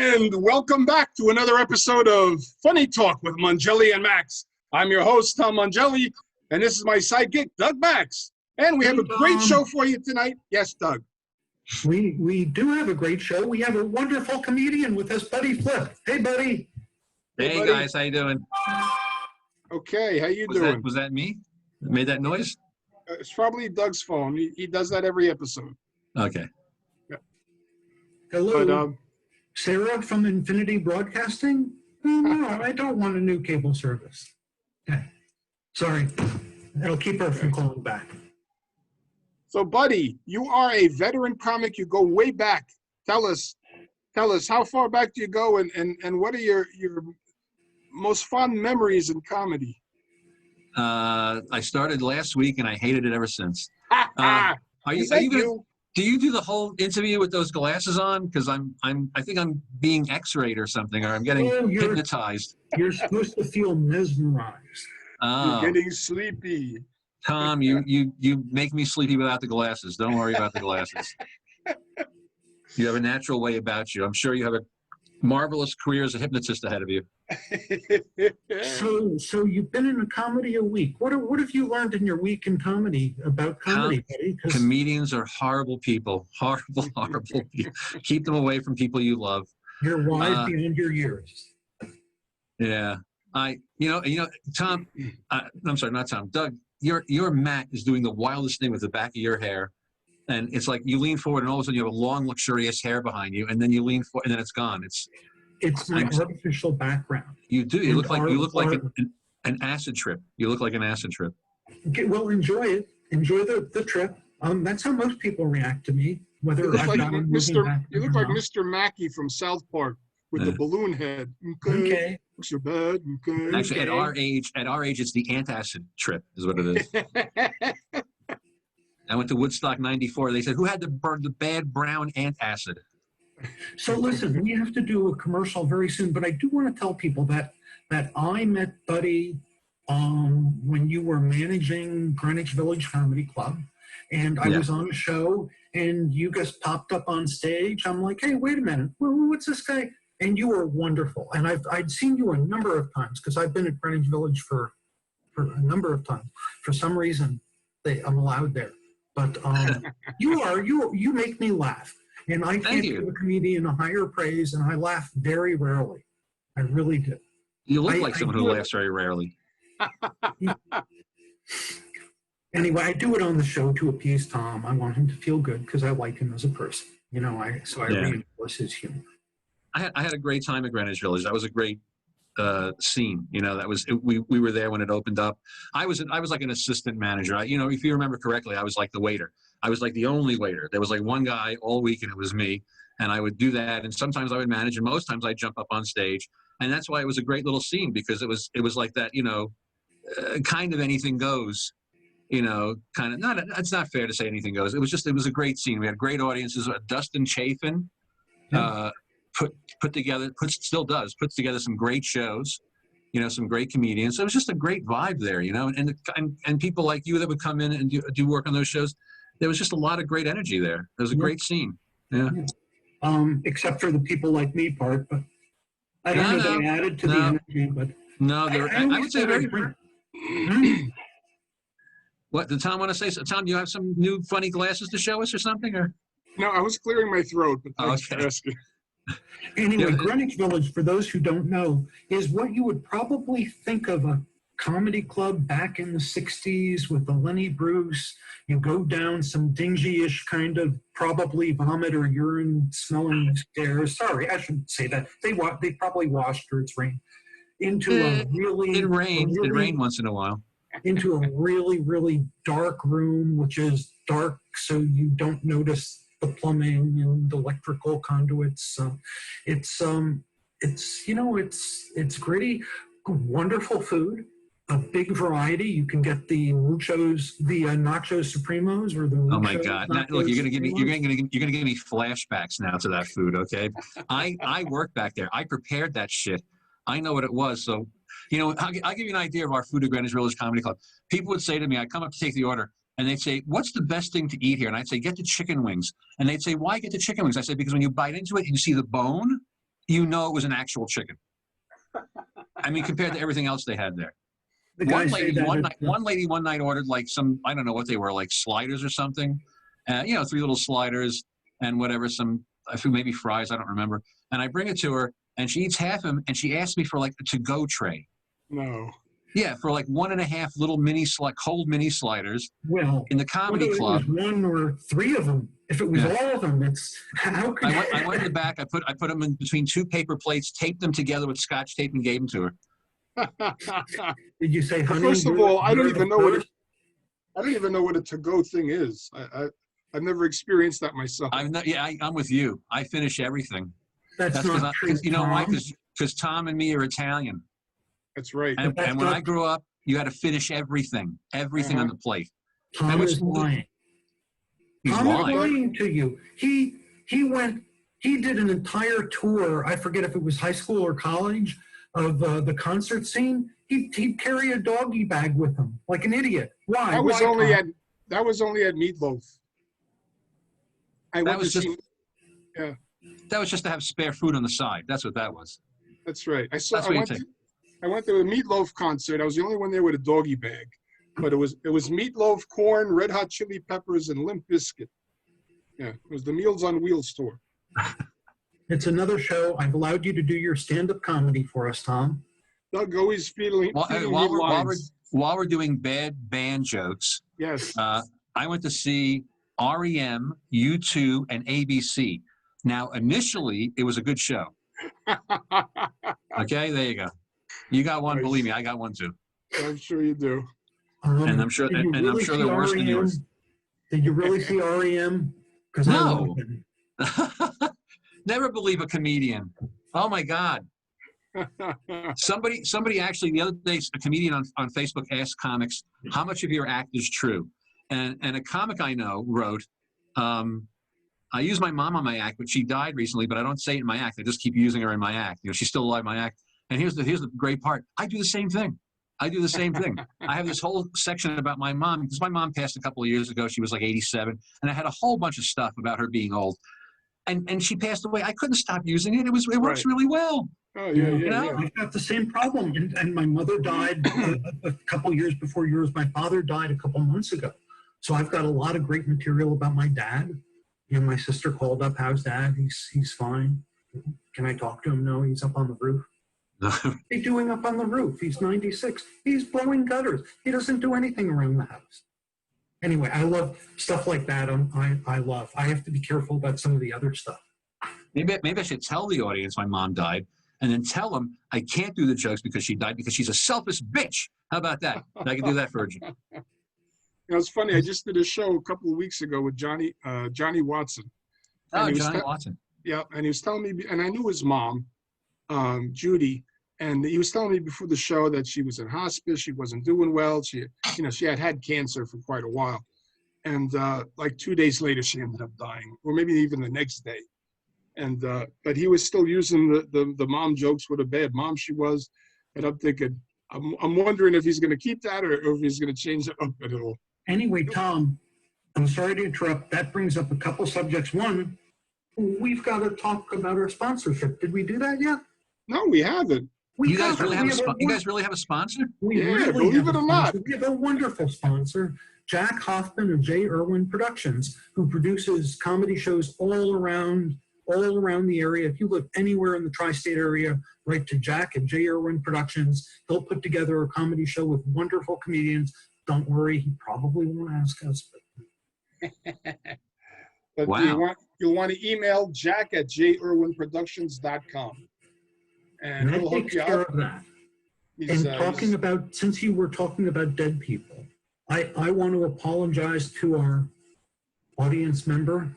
And welcome back to another episode of Funny Talk with Mongelli and Max. I'm your host, Tom Mongelli, and this is my sidekick, Doug Max. And we have a great show for you tonight. Yes, Doug. We do have a great show. We have a wonderful comedian with us, Buddy Flip. Hey, Buddy. Hey, buddy. guys, how you doing? Okay, how you doing? Was that me? Made that noise? It's probably Doug's phone. He does that every episode. Okay. Hello, But, Sarah from Infinity Broadcasting? No, I don't want a new cable service. Okay. Sorry. That'll keep her from calling back. So, Buddy, you are a veteran comic. You go way back. Tell us, how far back do you go, and what are your most fond memories in comedy? I started last week, and I hated it ever since. Do you do the whole interview with those glasses on? Because I think I'm being X-rayed or something, or I'm getting hypnotized. You're supposed to feel mesmerized. You're getting sleepy. Tom, you make me sleepy without the glasses. Don't worry about the glasses. You have a natural way about you. I'm sure you have a marvelous career as a hypnotist ahead of you. So you've been in a comedy a week. What have you learned in your week in comedy about comedy, Buddy? Comedians are horrible people. Horrible people. Keep them away from people you love. You're wise beyond your years. Yeah. Tom, I'm sorry, not Tom. Doug, your Matt is doing the wildest thing with the back of your hair. And it's like you lean forward and all of a sudden you have a long, luxurious hair behind you, and then you lean forward and then it's gone. It's my artificial background. You do. You look like an acid trip. You look like an acid trip. Okay, well, enjoy it. Enjoy the trip. That's how most people react to me. Whether you look like Mr. Mackey from South Park with the balloon head. Okay. What's your bad? Okay. Actually, at our age, it's the antacid trip, is what it is. I went to Woodstock '94. They said, "Who had the bad brown antacid?" So listen, we have to do a commercial very soon, but I do want to tell people that I met Buddy when you were managing Greenwich Village Comedy Club, and I was on a show, and you guys popped up on stage. I'm like, hey, wait a minute, what's this guy? And you were wonderful, and I'd seen you a number of times because I've been at Greenwich Village for a number of times. For some reason, I'm allowed there, but you make me laugh. And I can't give a comedian a higher praise, and I laugh very rarely. I really do. You look like someone who laughs very rarely. Anyway, I do it on the show to appease Tom. I want him to feel good because I like him as a person. I reinforce his humor. I had a great time at Greenwich Village. That was a great scene. We were there when it opened up. I was like an assistant manager. If you remember correctly, I was like the waiter. I was like the only waiter. There was like one guy all week, and it was me. And I would do that. And sometimes I would manage, and most times I'd jump up on stage. And that's why it was a great little scene, because it was like that, kind of anything goes. It's not fair to say anything goes. It was a great scene. We had great audiences. Dustin Chafin puts together some great shows. Some great comedians. So it was just a great vibe there, and people like you that would come in and do work on those shows. There was just a lot of great energy there. It was a great scene. Yeah. Except for the people like me part, but I don't know. They added to the energy, but no, I would say very. What did Tom want to say? So, Tom, do you have some new funny glasses to show us or something? Or no, I was clearing my throat, but thanks for asking. Anyway, Greenwich Village, for those who don't know, is what you would probably think of a comedy club back in the 60s with the Lenny Bruce. You go down some dingy-ish kind of probably vomit or urine smelling stairs. Sorry, I shouldn't say that. They probably washed or it's rained. It rained once in a while. Into a really, really dark room, which is dark so you don't notice the plumbing and the electrical conduits. It's gritty, wonderful food, a big variety. You can get the Nacho Supremos or the. Oh my God! Now, look, you're gonna give me flashbacks now to that food. Okay, I worked back there. I prepared that shit. I know what it was. So, I'll give you an idea of our food at Greenwich Village Comedy Club. People would say to me, I'd come up to take the order, and they'd say, "What's the best thing to eat here?" And I'd say, "Get the chicken wings." And they'd say, "Why get the chicken wings?" I said, "Because when you bite into it, you see the bone, you know it was an actual chicken. I mean, compared to everything else they had there. The guys say that One lady one night ordered like some, I don't know what they were, like sliders or something. 3 little sliders and whatever, some, I think maybe fries, I don't remember. And I bring it to her, and she eats half of them, and she asks me for like a to-go tray. No. Yeah, for like 1.5 little cold mini sliders well, in the comedy whether club. it was 1 or 3 of them, if it was all of them, it's how could I went in the back. I put them in between 2 paper plates, taped them together with Scotch tape, and gave them to her. Did you say, honey? First of all, I don't you're even the know first? I don't even know what a to-go thing is. I've never experienced that myself. I'm with you. I finish everything. That's not true, you know why? Tom. Because Tom and me are Italian. That's right. And that's when not- I grew up, you had to finish everything on the plate. Tom is lying. He's Tom is lying. lying to you. He did an entire tour. I forget if it was high school or college of the concert scene. He'd carry a doggy bag with him like an idiot. Why? That was Why, only Tom? at Meatloaf. That was just to have spare food on the side. That's what that was. That's right. That's what you take. I went to a Meatloaf concert. I was the only one there with a doggy bag, but it was Meatloaf, Corn, Red Hot Chili Peppers, and Limp Bizkit. Yeah, it was the Meals on Wheels tour. It's another show. I've allowed you to do your stand-up comedy for us, Tom. Doug always feeding me lines. While we're doing bad band jokes, Yes. I went to see REM, U2, and ABC. Now, initially, it was a good show. Okay, there you go. You got one. Nice. Believe me, I got one too. I'm sure you do. And I'm sure, did you and I'm really sure see they're worse than REM? yours. Did you really see REM? Because No. Never believe a comedian. Oh my God. Somebody actually the other day, a comedian on Facebook asked comics, how much of your act is true? And a comic I know wrote, I use my mom on my act, but she died recently, but I don't say it in my act. I just keep using her in my act. She's still alive in my act. And here's the great part. I do the same thing. I have this whole section about my mom, because my mom passed a couple of years ago. She was like 87. And I had a whole bunch of stuff about her being old. And she passed away. I couldn't stop using it. It works Right. really well. Oh yeah, You know? yeah. I've got the same problem. And my mother died a couple years before yours. My father died a couple months ago. So I've got a lot of great material about my dad. My sister called up, how's dad? He's fine. Can I talk to him? No, he's up on the roof. What's he doing up on the roof? He's 96. He's blowing gutters. He doesn't do anything around the house. Anyway, I love stuff like that. I love. I have to be careful about some of the other stuff. Maybe I should tell the audience my mom died, and then tell them I can't do the jokes because she died because she's a selfish bitch. How about that? I can do that for her. It's funny. I just did a show a couple of weeks ago with Johnny Watson. Oh, And he was Johnny Watson. Yeah, and he was telling me, and I knew his mom, Judy, and he was telling me before the show that she was in hospice. She wasn't doing well. She had cancer for quite a while, and like 2 days later, she ended up dying, or maybe even the next day. And but he was still using the mom jokes. What a bad mom she was, and I'm thinking, I'm wondering if he's going to keep that or if he's going to change it up at all. Anyway, Tom, I'm sorry to interrupt. That brings up a couple subjects. One, we've got to talk about our sponsorship. Did we do that yet? No, we haven't. We You guys haven't. really have a sponsor? We Yeah, really believe have it a or not. sponsor. We have a wonderful sponsor, Jack Hoffman of J. Irwin Productions, who produces comedy shows all around the area. If you live anywhere in the tri-state area, write to Jack at J. Irwin Productions. He'll put together a comedy show with wonderful comedians. Don't worry, he probably won't ask us. But Wow. you'll want to email Jack at jirwinproductions.com. And And that he'll hook takes you care up. of that. He's, And since you were talking about dead people, I want to apologize to our audience member.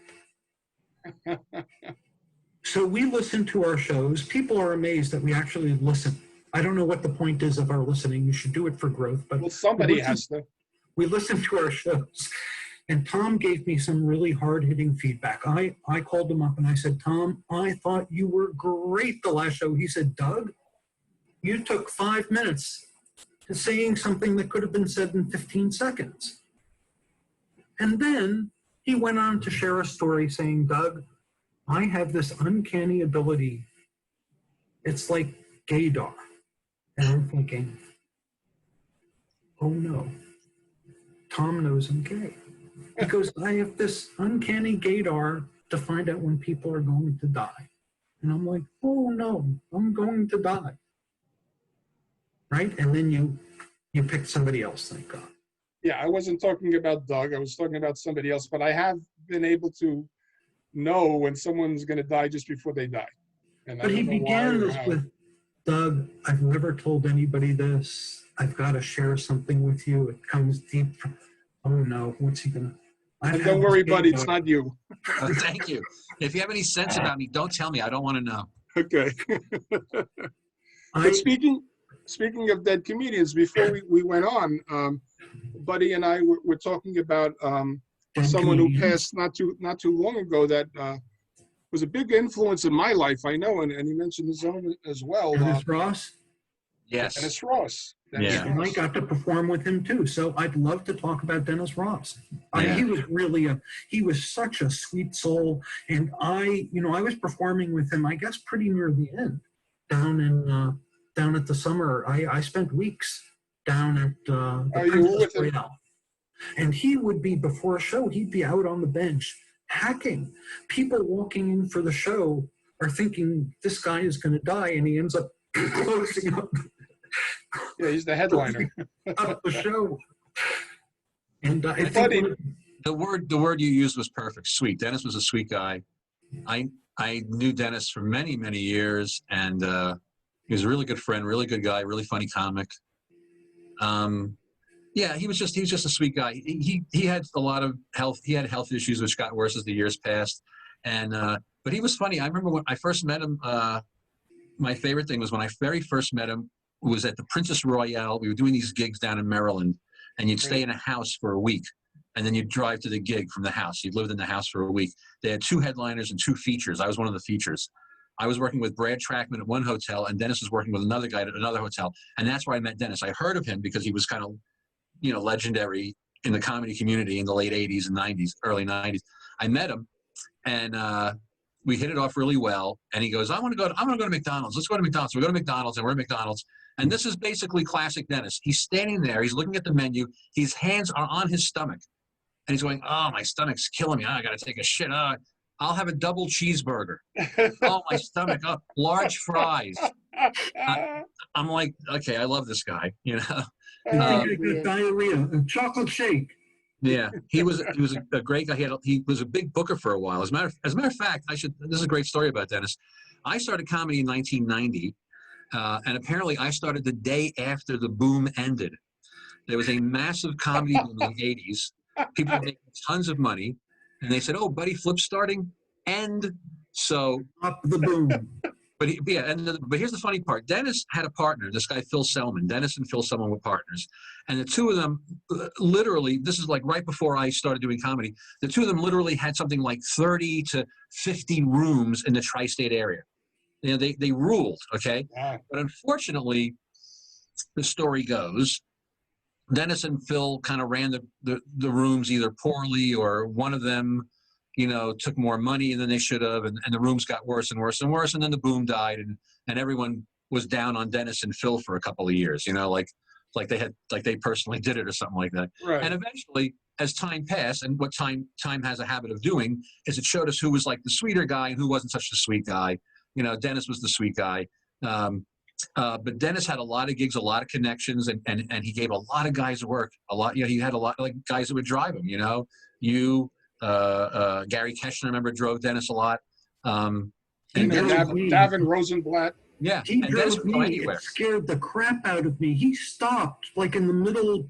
So we listen to our shows. People are amazed that we actually listen. I don't know what the point is of our listening. You should do it for growth, but well, somebody we listen- has to. we listen to our shows. And Tom gave me some really hard-hitting feedback. I called him up and I said, Tom, I thought you were great the last show. He said, Doug, you took 5 minutes to saying something that could have been said in 15 seconds. And then he went on to share a story saying, Doug, I have this uncanny ability It's like gaydar. And I'm thinking, oh no, Tom knows I'm gay. Because I have this uncanny gaydar to find out when people are going to die. And I'm like, oh no, I'm going to die. Right? And then you pick somebody else, thank God. Yeah, I wasn't talking about Doug. I was talking about somebody else, but I have been able to know when someone's going to die just before they die. And I But he don't know why began or this how. with, Doug, I've never told anybody this. I've got to share something with you. It comes deep from, oh no, what's he gonna? And don't worry, buddy, it's not you. Thank you. If you have any sense about me, don't tell me. I don't want to know. Okay. But speaking of dead comedians, before we went on, Buddy and I were talking about someone who passed not too long ago that was a big influence in my life. I know, and he mentioned his own as well. Dennis Ross. Yes. Dennis Ross. Yeah. And I got to perform with him too. So I'd love to talk about Dennis Ross. I mean, Yeah. he was such a sweet soul. And I was performing with him, I guess, pretty near the end down at the summer. I spent weeks down at the you were Princess with him? Royale. And he would be, before a show, he'd be out on the bench hacking. People walking in for the show are thinking this guy is going to die, and he ends up closing up Yeah, he's the headliner. the show. And I think Buddy. The word you used was perfect. Sweet. Dennis was a sweet guy. I knew Dennis for many, many years, and he was a really good friend, really good guy, really funny comic. Yeah, he was just a sweet guy. He had a lot of health issues which got worse as the years passed, and but he was funny. I remember when I first met him. My favorite thing was when I very first met him was at the Princess Royale. We were doing these gigs down in Maryland, and you'd stay in a house for a week, and then you'd drive to the gig from the house. You'd lived in the house for a week. They had 2 headliners and 2 features. I was one of the features. I was working with Brad Trackman at one hotel, and Dennis was working with another guy at another hotel, and that's where I met Dennis. I heard of him because he was kind of, legendary in the comedy community in the late 80s and 90s, early 90s. I met him, and we hit it off really well. And he goes, I want to go to McDonald's. Let's go to McDonald's. So we go to McDonald's, and we're at McDonald's. And this is basically classic Dennis. He's standing there. He's looking at the menu. His hands are on his stomach. And he's going, oh, my stomach's killing me. I got to take a shit. I'll have a double cheeseburger. Oh, my stomach. Oh, large fries. I'm like, okay, I love this guy, I think I got diarrhea. A chocolate shake. Yeah, he was a great guy. He was a big booker for a while. As a matter of fact, this is a great story about Dennis. I started comedy in 1990, and apparently I started the day after the boom ended. There was a massive comedy boom in the 80s. People were making tons of money, and they said, "Oh, Buddy Flip's starting," and so Up the boom. But here's the funny part. Dennis had a partner, this guy Phil Selman. Dennis and Phil Selman were partners. And the two of them literally, this is like right before I started doing comedy, the two of them literally had something like 30 to 50 rooms in the tri-state area. They ruled, okay? Wow. But unfortunately, the story goes, Dennis and Phil kind of ran the rooms either poorly, or one of them took more money than they should have, and the rooms got worse and worse and worse, and then the boom died, and everyone was down on Dennis and Phil for a couple of years, like they personally did it or something like that. Right. And eventually, as time passed, and what time has a habit of doing is it showed us who was like the sweeter guy and who wasn't such a sweet guy. Dennis was the sweet guy. But Dennis had a lot of gigs, a lot of connections, and he gave a lot of guys work. A lot, he had a lot of guys that would drive him. Gary Keshner, I remember, drove Dennis a lot. And Davin Rosenblatt. Yeah, He and Dennis drove would go me. anywhere. It scared the crap out of me. He stopped like in the middle,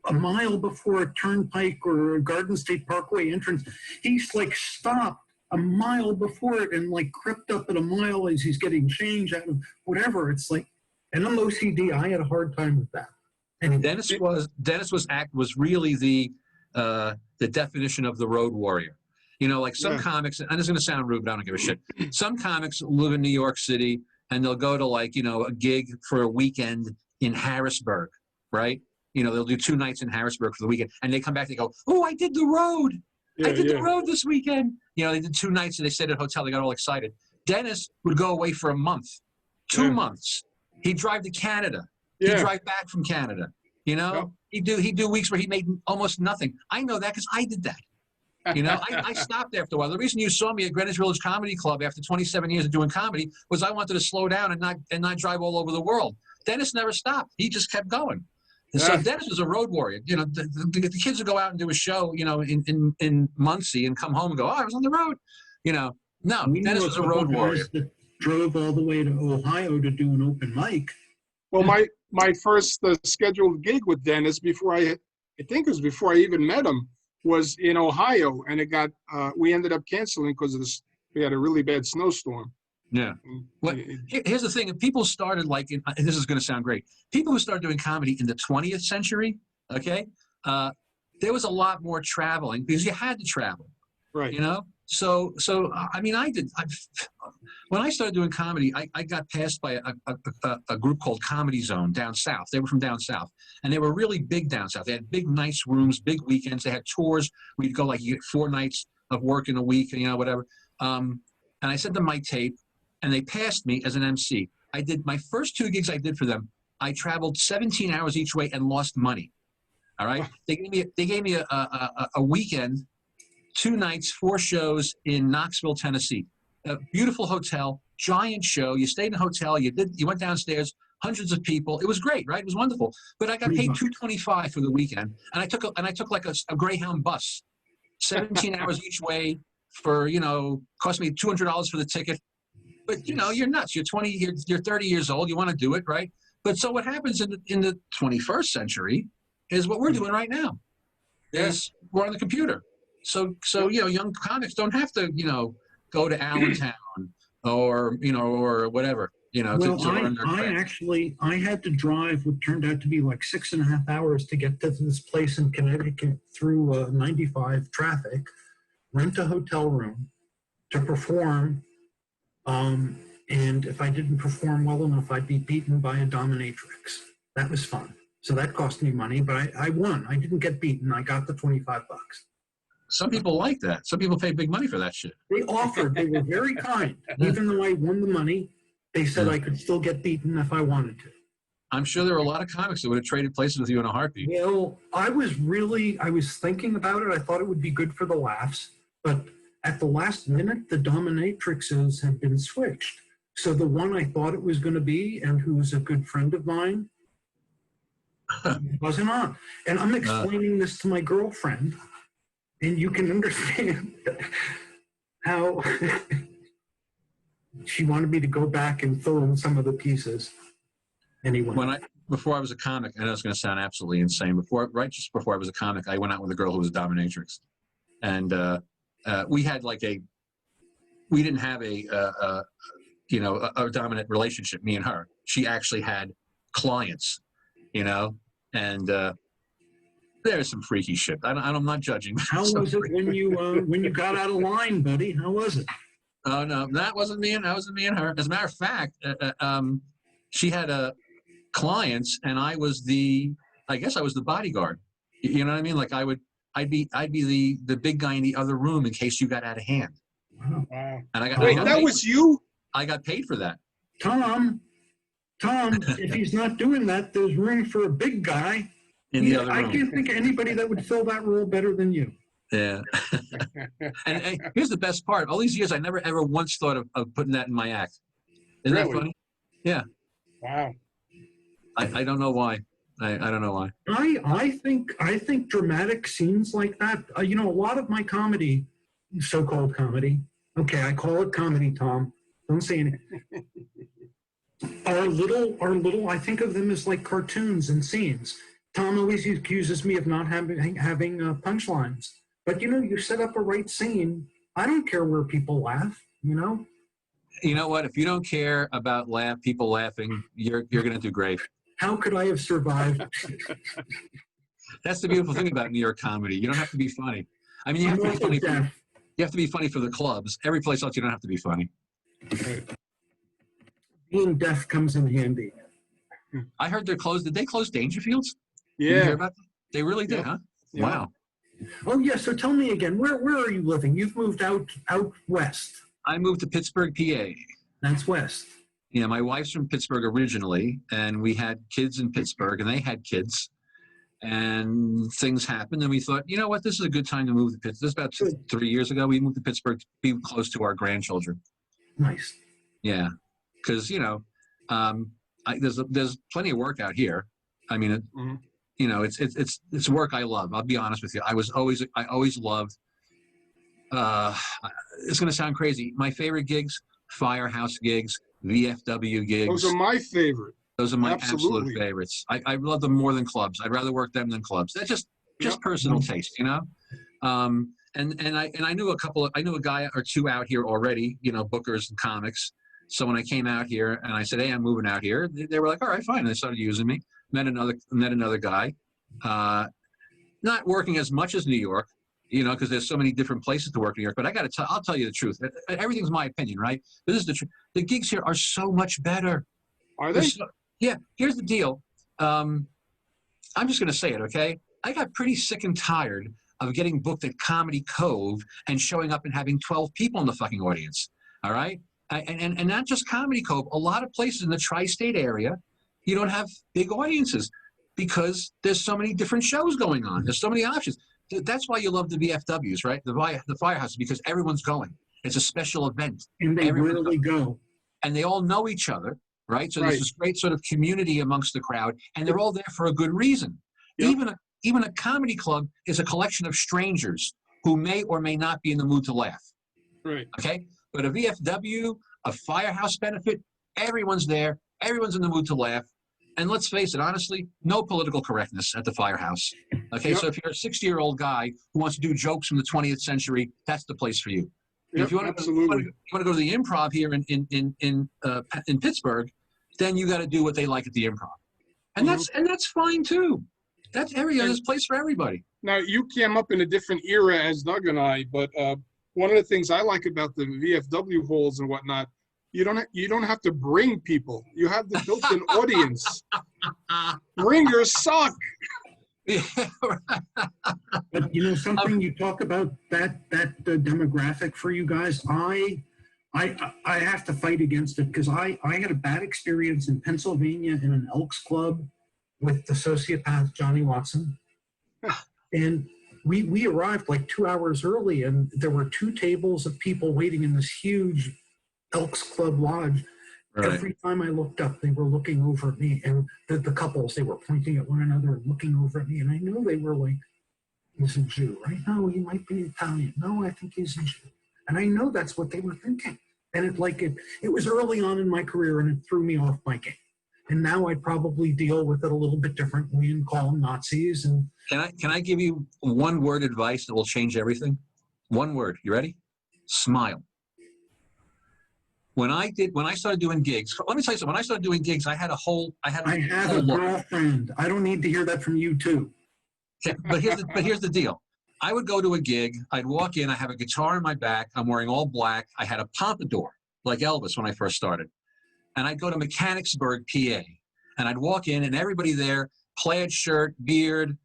a mile before a turnpike or a Garden State Parkway entrance. He's like stopped a mile before it and like crept up at a mile as he's getting change out of whatever. It's like, and I'm OCD. I had a hard time with that. And Dennis was really the definition of the road warrior. Like some comics, and it's going to sound rude, but I don't give a shit. Some comics live in New York City, and they'll go to a gig for a weekend in Harrisburg, right? They'll do 2 nights in Harrisburg for the weekend, and they come back, they go, oh, I did the road. I did the road this weekend. They did 2 nights, and they stayed at a hotel. They got all excited. Dennis would go away for a month 2 Yeah. months. He'd drive to Canada. He'd Yeah. drive back from Canada. You know, he'd do weeks where he made almost nothing. I know that because I did that. You know, I stopped after a while. The reason you saw me at Greenwich Village Comedy Club after 27 years of doing comedy was I wanted to slow down and not drive all over the world. Dennis never stopped. He just kept going. And so Yeah. Dennis was a road warrior. You know, the kids would go out and do a show, you know, in Muncie and come home and go, oh, I was on the road. You know, no, We Dennis knew was a couple road warrior. guys that drove all the way to Ohio to do an open mic. Well, my first scheduled gig with Dennis I think it was before I even met him, was in Ohio, and it got we ended up canceling because of this. We had a really bad snowstorm. Yeah. Well, here's the thing. If people started and this is going to sound great. People who started doing comedy in the 20th century, okay, there was a lot more traveling because you had to travel, Right. you know? So I mean, when I started doing comedy, I got passed by a group called Comedy Zone down south. They were from down south, and they were really big down south. They had big, nice rooms, big weekends. They had tours. We'd go you get 4 nights of work in a week, and you know, whatever. And I sent them my tape, and they passed me as an MC. I did my first 2 gigs I did for them. I traveled 17 hours each way and lost money. All right, they gave me a weekend. 2 nights, 4 shows in Knoxville, Tennessee. A beautiful hotel, giant show. You stayed in a hotel. You went downstairs. Hundreds of people. It was great, right? It was wonderful. But I got paid $225 for the weekend, and I took like a Greyhound bus, 17 hours each way for cost me $200 for the ticket. But you're nuts. You're 20. You're 30 years old. You want to do it, right? But so what happens in the 21st century is what we're doing right now. Is we're on the computer. So young comics don't have to, go to Allentown or whatever, Well, to learn their craft. I had to drive what turned out to be like 6.5 hours to get to this place in Connecticut through 95 traffic, rent a hotel room to perform. And if I didn't perform well enough, I'd be beaten by a dominatrix. That was fun. So that cost me money, but I won. I didn't get beaten. I got the $25. Some people like that. Some people pay big money for that shit. They offered. They were very kind. Even though I won the money, they said I could still get beaten if I wanted to. I'm sure there were a lot of comics that would have traded places with you in a heartbeat. Well, I was thinking about it. I thought it would be good for the laughs. But at the last minute, the dominatrixes had been switched. So the one I thought it was going to be, and who's a good friend of mine, wasn't on. And I'm explaining this to my girlfriend. And you can understand how she wanted me to go back and fill in some of the pieces. Anyway. Before I was a comic, I know it's going to sound absolutely insane. Just before I was a comic, I went out with a girl who was a dominatrix, and we had we didn't have a dominant relationship. Me and her. She actually had clients, and. There's some freaky shit. I'm not judging. How was it when you got out of line, buddy? How was it? Oh no, that wasn't me and her. As a matter of fact, she had clients, and I guess I was the bodyguard. You know what I mean? Like I'd be the big guy in the other room in case you got out of hand. Wow. And That was you? I got paid for that. Tom, if he's not doing that, there's room for a big guy. In the other room. I can't think of anybody that would fill that role better than you. Yeah. and here's the best part. All these years, I never ever once thought of putting that in my act. Isn't that funny? Yeah. Wow. I don't know why. I don't know why. I think dramatic scenes like that. A lot of my comedy, so-called comedy. Okay, I call it comedy, Tom. Don't say anything. Are little. I think of them as like cartoons and scenes. Tom always accuses me of not having punchlines. But, you set up a right scene. I don't care where people laugh, You know what? If you don't care about people laughing, you're going to do great. How could I have survived? That's the beautiful thing about New York comedy. You don't have to be funny. I mean, you have to be funny. You have to be funny for the clubs. Every place else, you don't have to be funny. Being deaf comes in handy. I heard they're closed. Did they close Dangerfields? Yeah. Did you hear about that? They really did, huh? Yeah. Wow. Oh yeah. So tell me again, where are you living? You've moved out west. I moved to Pittsburgh, PA. That's west. Yeah, my wife's from Pittsburgh originally, and we had kids in Pittsburgh, and they had kids, and things happened, and we thought, you know what, this is a good time to move to Pittsburgh. This is about 3 years ago. We moved to Pittsburgh to be close to our grandchildren. Nice. Yeah, because there's plenty of work out here. I mean, Mhm. it's work I love. I'll be honest with you. I always loved. It's going to sound crazy. My favorite gigs: Firehouse gigs, VFW gigs. Those are my favorite. Those are my Absolutely. absolute favorites. I love them more than clubs. I'd rather work them than clubs. That's just Yep. personal taste, you know. And I knew a guy or two out here already, bookers and comics. So when I came out here and I said, "Hey, I'm moving out here," they were like, "All right, fine." And they started using me. Met another guy. Not working as much as New York, because there's so many different places to work in New York. But I'll tell you the truth. Everything's my opinion, right? But this is the truth. The gigs here are so much better. Are they? Yeah. Here's the deal. I'm just going to say it, okay? I got pretty sick and tired of getting booked at Comedy Cove and showing up and having 12 people in the fucking audience. All right? And not just Comedy Cove. A lot of places in the tri-state area, you don't have big audiences because there's so many different shows going on. There's so many options. That's why you love the VFWs, right? The Firehouses, because everyone's going. It's a special event. And they rarely go. And they all know each other, right? So Right. there's this great sort of community amongst the crowd, and they're all there for a good reason. Yep. Even a comedy club is a collection of strangers who may or may not be in the mood to laugh. Right. Okay? But a VFW, a Firehouse benefit, everyone's there. Everyone's in the mood to laugh. And let's face it, honestly, no political correctness at the Firehouse. Okay? Yep. So if you're a 60-year-old guy who wants to do jokes from the 20th century, that's the place for you. Yep, If you want absolutely. to go to the Improv here in Pittsburgh, then you got to do what they like at the Improv, and that's fine too. That's there's a place for everybody. Now, you came up in a different era as Doug and I, but one of the things I like about the VFW halls and whatnot, you don't have to bring people. You have the built-in audience. Bringers suck. Yeah, But something you talk about that demographic for you guys, I have to fight against it because I had a bad experience in Pennsylvania in an Elks Club with the sociopath Johnny Watson, and we arrived like 2 hours early, and there were 2 tables of people waiting in this huge Elks Club lodge. right. Every time I looked up, they were looking over at me, and the couples, they were pointing at one another and looking over at me, and I knew they were like, "He's a Jew, right? No, he might be Italian. No, I think he's a Jew." And I know that's what they were thinking. And it was early on in my career, and it threw me off my game. And now I'd probably deal with it a little bit differently and call them Nazis. And Can I give you one word advice that will change everything? One word. You ready? Smile. When I started doing gigs, let me tell you something. When I started doing gigs, I have a I have whole a look. girlfriend. I don't need to hear that from you too. Okay, but here's the deal. I would go to a gig. I'd walk in. I have a guitar in my back. I'm wearing all black. I had a pompadour like Elvis when I first started. And I'd go to Mechanicsburg, PA. And I'd walk in, and everybody there, plaid shirt, beard,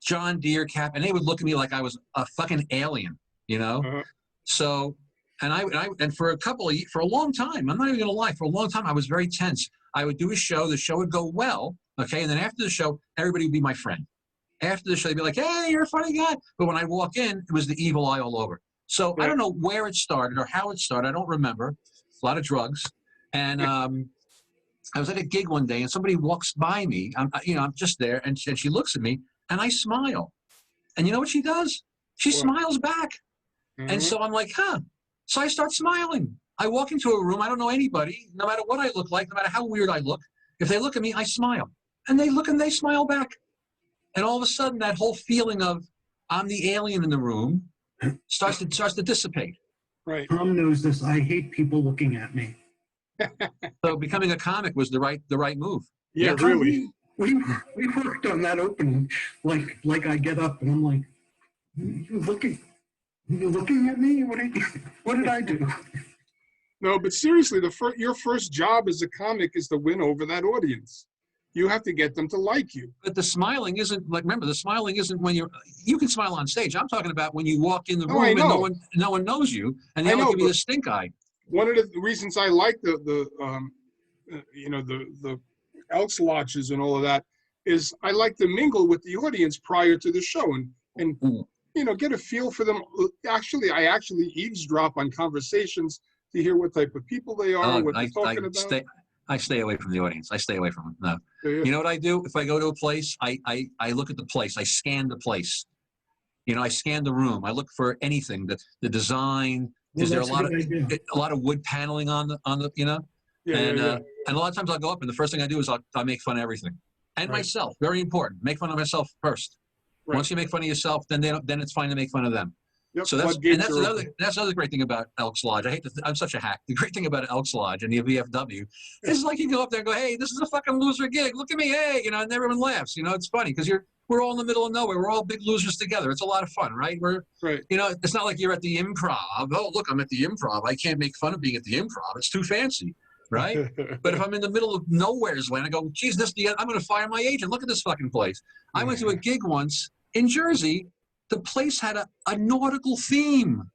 John Deere cap, and they would look at me like I was a fucking alien, Uh-huh. So, and for a long time, I'm not even gonna lie, for a long time I was very tense. I would do a show. The show would go well, okay, and then after the show, everybody would be my friend. After the show, they'd be like, "Hey, you're a funny guy." But when I walk in, it was the evil eye all over. So I don't know where it started or how it started. I don't remember. A lot of drugs. And I was at a gig one day, and somebody walks by me. I'm just there, and she looks at me, and I smile. And you know what she does? She smiles back. Mhm. And so I'm like, huh. So I start smiling. I walk into a room. I don't know anybody, no matter what I look like, no matter how weird I look. If they look at me, I smile. And they look and they smile back. And all of a sudden, that whole feeling of I'm the alien in the room starts to dissipate. Right. Tom knows this. I hate people looking at me. So becoming a comic was the right move. Yeah, really. We worked on that opening. Like I get up and I'm like, "You looking at me? What did I do?" No, but seriously, your first job as a comic is to win over that audience. You have to get them to like you. But the smiling isn't remember, the smiling isn't when you can smile on stage. I'm talking about when you walk in the room I and know. no one knows you, and they I all know, give you but- the stink eye. One of the reasons I like the the Elks Lodges and all of that, is I like to mingle with the audience prior to the show and get a feel for them. Actually, I eavesdrop on conversations to hear what type of people they are, what they're talking about. I stay away from the audience. I stay away from them. No. Yeah. You know what I do? If I go to a place, I look at the place. I scan the place. I scan the room. I look for anything, the design. Is there a lot of wood paneling on the And a lot of times I'll go up and the first thing I do is I'll make fun of everything. And myself, very important. Make fun of myself first. Right. Once you make fun of yourself, then it's fine to make fun of them. Yep. So that's another great thing about Elks Lodge. I'm such a hack. The great thing about Elks Lodge and the VFW is like you go up there and go, hey, this is a fucking loser gig. Look at me, hey, and everyone laughs. It's funny because we're all in the middle of nowhere. We're all big losers together. It's a lot of fun, right? It's not like you're at the Improv. Oh, look, I'm at the Improv. I can't make fun of being at the Improv. It's too fancy, right? But if I'm in the middle of nowhere's land, I go, geez, I'm going to fire my agent. Look at this fucking place. I went to a gig once in Jersey. The place had a nautical theme.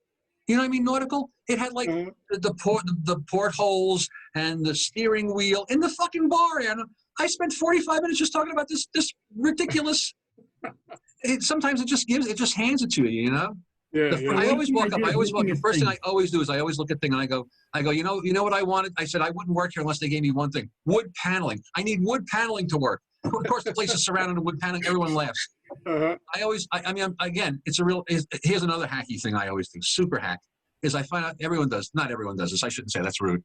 You know what I mean? Nautical. It had like the portholes and the steering wheel in the fucking bar. And I spent 45 minutes just talking about this ridiculous. Sometimes it just hands it to you. I always walk up. The first thing I always do is I always look at thing and I go. You know what I wanted? I said I wouldn't work here unless they gave me one thing: wood paneling. I need wood paneling to work. Of course, the place is surrounded with wood paneling. Everyone laughs. Again, here's another hacky thing I always do. Super hack is I find out not everyone does this. I shouldn't say that's rude.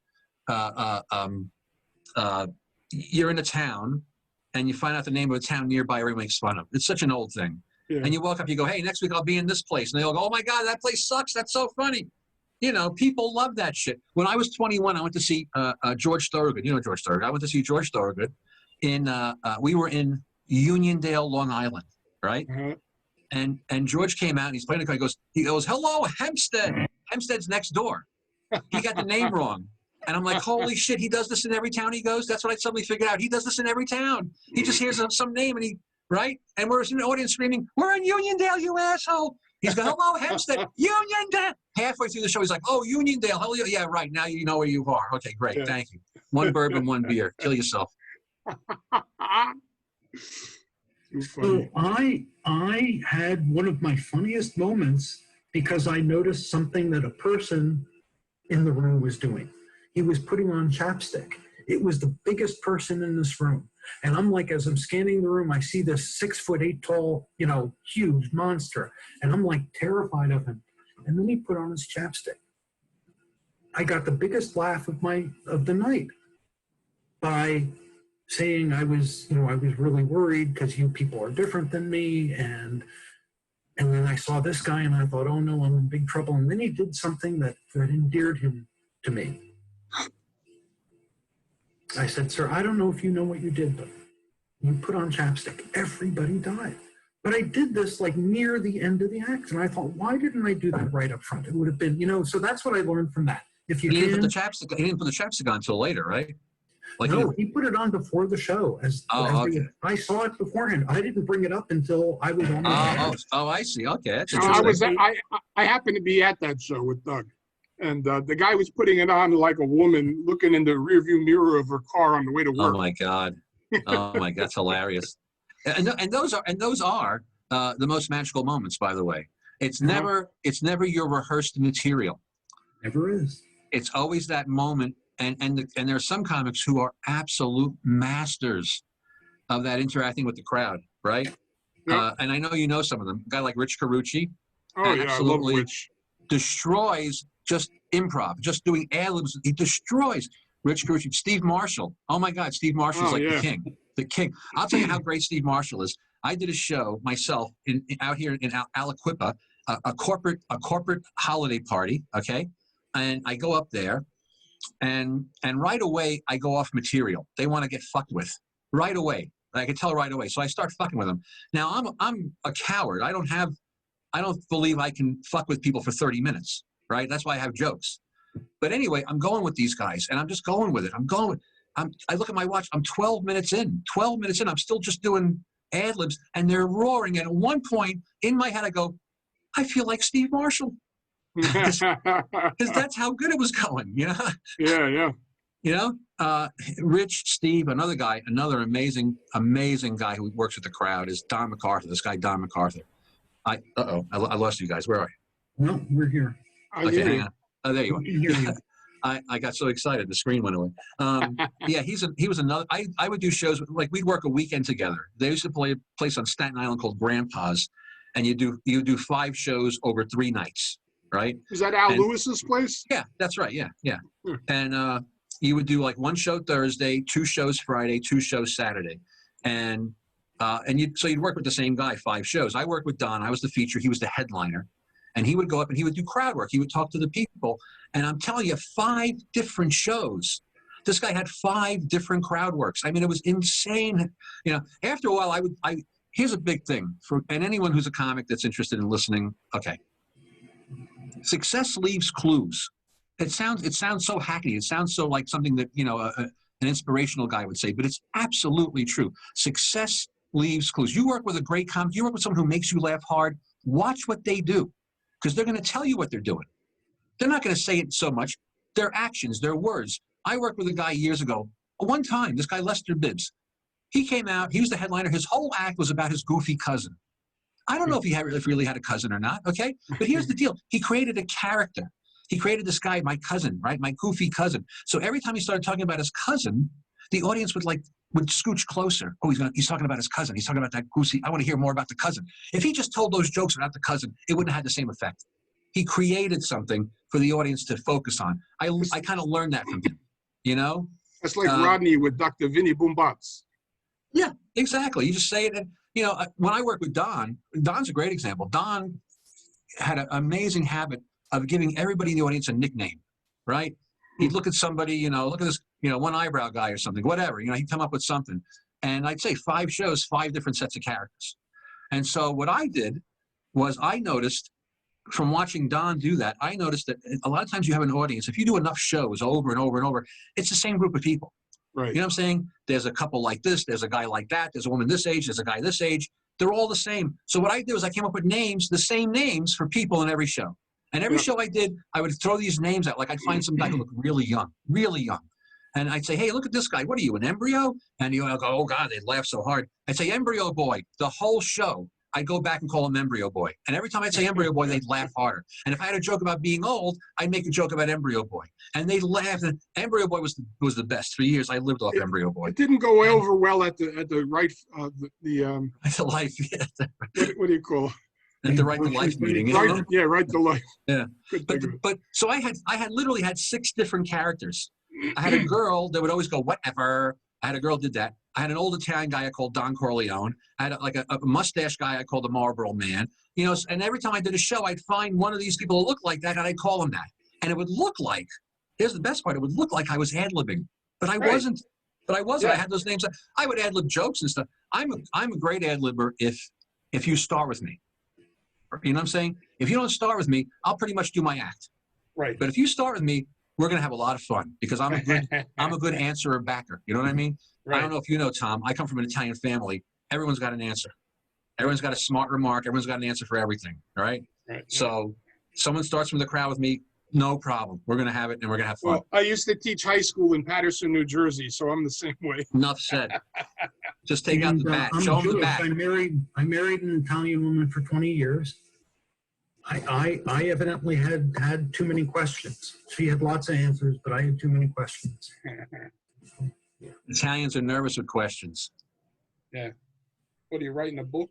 You're in a town and you find out the name of a town nearby everyone makes fun of. It's such an old thing. Yeah. And you walk up, you go, hey, next week I'll be in this place. And they all go, oh my God, that place sucks. That's so funny. People love that shit. When I was 21, I went to see George Thorogood. You know George Thorogood. I went to see George Thorogood we were in Uniondale, Long Island. Right? Mm-hmm. And George came out and he's playing the guy. He goes, hello, Hempstead. Hempstead's next door. He got the name wrong. And I'm like, holy shit, he does this in every town he goes? That's what I suddenly figured out. He does this in every town. He just hears some name right? And we're in the audience screaming, we're in Uniondale, you asshole. He's going, hello, Hempstead, Uniondale. Halfway through the show, he's like, oh, Uniondale. Hell yeah, right. Now you know where you are. Okay, great. Yeah. Thank you. One bourbon, one beer. Kill yourself. So I had one of my funniest moments because I noticed something that a person in the room was doing. He was putting on chapstick. It was the biggest person in this room. And I'm like, as I'm scanning the room, I see this 6'8" tall, huge monster. And I'm like terrified of him. And then he put on his chapstick. I got the biggest laugh of the night by saying I was really worried because you people are different than me. And then I saw this guy and I thought, oh no, I'm in big trouble. And then he did something that endeared him to me. I said, sir, I don't know if you know what you did, but you put on chapstick. Everybody died. But I did this like near the end of the act. And I thought, why didn't I do that right up front? It would have been, so that's what I learned from that. If you he didn't put the chapstick on until later, right? He put it on before the show. Okay. I saw it beforehand. I didn't bring it up until I was on the show. Oh, I see. Okay, that's interesting. I happened to be at that show with Doug. And the guy was putting it on like a woman looking in the rearview mirror of her car on the way to work. Oh my God! That's hilarious. And those are the most magical moments. By the way, it's never your rehearsed material. Never is. It's always that moment. And there are some comics who are absolute masters of that interacting with the crowd, right? Yep. And I know you know some of them. A guy like Rich Carucci. Oh yeah, I love Rich. Destroys just improv, just doing ad-libs. He destroys. Rich Carucci, Steve Marshall. Oh my God, Steve Marshall's the king. The king. I'll tell you how great Steve Marshall is. I did a show myself out here in Aliquippa, a corporate holiday party. Okay, and I go up there. And right away, I go off material. They want to get fucked with right away. I can tell right away. So I start fucking with them. Now I'm a coward. I don't believe I can fuck with people for 30 minutes. Right? That's why I have jokes. But anyway, I'm going with these guys, and I'm just going with it. I look at my watch. I'm 12 minutes in. 12 minutes in. I'm still just doing ad libs, and they're roaring. And at one point in my head, I go, I feel like Steve Marshall. Because that's how good it was going, Yeah. You know, Rich, Steve, another guy, another amazing guy who works with the crowd is Don MacArthur. This guy, Don MacArthur. I lost you guys. Where are you? No, we're here. Okay, hang on. Oh, there you We can hear you. are. I got so excited, the screen went away. Yeah, he was another. I would do shows like we'd work a weekend together. They used to play a place on Staten Island called Grandpa's, and you do 5 shows over 3 nights, right? Is that Al Lewis's place? Yeah, that's right. Yeah, yeah. Hmm. And you would do like 1 show Thursday, 2 shows Friday, 2 shows Saturday, and you'd work with the same guy 5 shows. I worked with Don. I was the feature. He was the headliner, and he would go up and he would do crowd work. He would talk to the people, and I'm telling you, 5 different shows. This guy had 5 different crowd works. I mean, it was insane. You know, after a while, here's a big thing and anyone who's a comic that's interested in listening. Okay, success leaves clues. It sounds so hackneyed. It sounds so like something that, you know, an inspirational guy would say, but it's absolutely true. Success leaves clues. You work with a great comic. You work with someone who makes you laugh hard. Watch what they do, because they're going to tell you what they're doing. They're not going to say it so much. Their actions, their words. I worked with a guy years ago. One time, this guy Lester Bibbs, he came out. He was the headliner. His whole act was about his goofy cousin. I don't know if he really had a cousin or not. Okay, but here's the deal. He created a character. He created this guy, my cousin, right? My goofy cousin. So every time he started talking about his cousin, the audience would scooch closer. Oh, he's talking about his cousin. He's talking about that goofy. I want to hear more about the cousin. If he just told those jokes about the cousin, it wouldn't have had the same effect. He created something for the audience to focus on. I kind of learned that from him, you know? That's like Rodney with Dr. Vinny Boombots. Yeah, exactly. You just say it. And, you know, when I work with Don, Don's a great example. Don had an amazing habit of giving everybody in the audience a nickname, right? He'd look at somebody, you know, look at this, you know, one eyebrow guy or something, whatever, you know, he'd come up with something. And I'd say 5 shows, 5 different sets of characters. And so what I did was I noticed from watching Don do that, I noticed that a lot of times you have an audience, if you do enough shows over and over and over, it's the same group of people. Right. You know what I'm saying? There's a couple like this, there's a guy like that, there's a woman this age, there's a guy this age. They're all the same. So what I did was I came up with names, the same names for people in every show. And every show I did, I would throw these names out. Like I'd find some guy who looked really young. And I'd say, hey, look at this guy. What are you, an embryo? And you'll go, oh, God, they'd laugh so hard. I'd say, embryo boy. The whole show, I'd go back and call him embryo boy. And every time I'd say embryo boy, they'd laugh harder. And if I had a joke about being old, I'd make a joke about embryo boy. And they'd laugh. And embryo boy was the best. For years, I lived off embryo boy. It didn't go over well at the right, The life, yeah. what do you call it? At the Right to Life meeting. Right, yeah, Right to Life. Yeah. But so I literally had 6 different characters. I had a girl that would always go, whatever. I had a girl did that. I had an old Italian guy I called Don Corleone. I had a mustache guy I called the Marlboro Man. You know, and every time I did a show, I'd find one of these people who looked like that, and I'd call him that. And it would look like, here's the best part, it would look like I was ad-libbing. But I wasn't. But I wasn't. Yeah. I had those names. I would ad-lib jokes and stuff. I'm a great ad-libber if you start with me. You know what I'm saying? If you don't start with me, I'll pretty much do my act. Right. But if you start with me, we're going to have a lot of fun because I'm a good answerer backer. You know what I mean? Right. I don't know if you know, Tom, I come from an Italian family. Everyone's got an answer. Everyone's got a smart remark. Everyone's got an answer for everything. All right. Right. So someone starts from the crowd with me, no problem. We're going to have it and we're going to have fun. Well, I used to teach high school in Patterson, New Jersey, so I'm the same way. Enough said. Just take out the bat. Show them the bat. I married an Italian woman for 20 years. I evidently had too many questions. She had lots of answers, but I had too many questions. Italians are nervous with questions. Yeah. What, are you writing a book?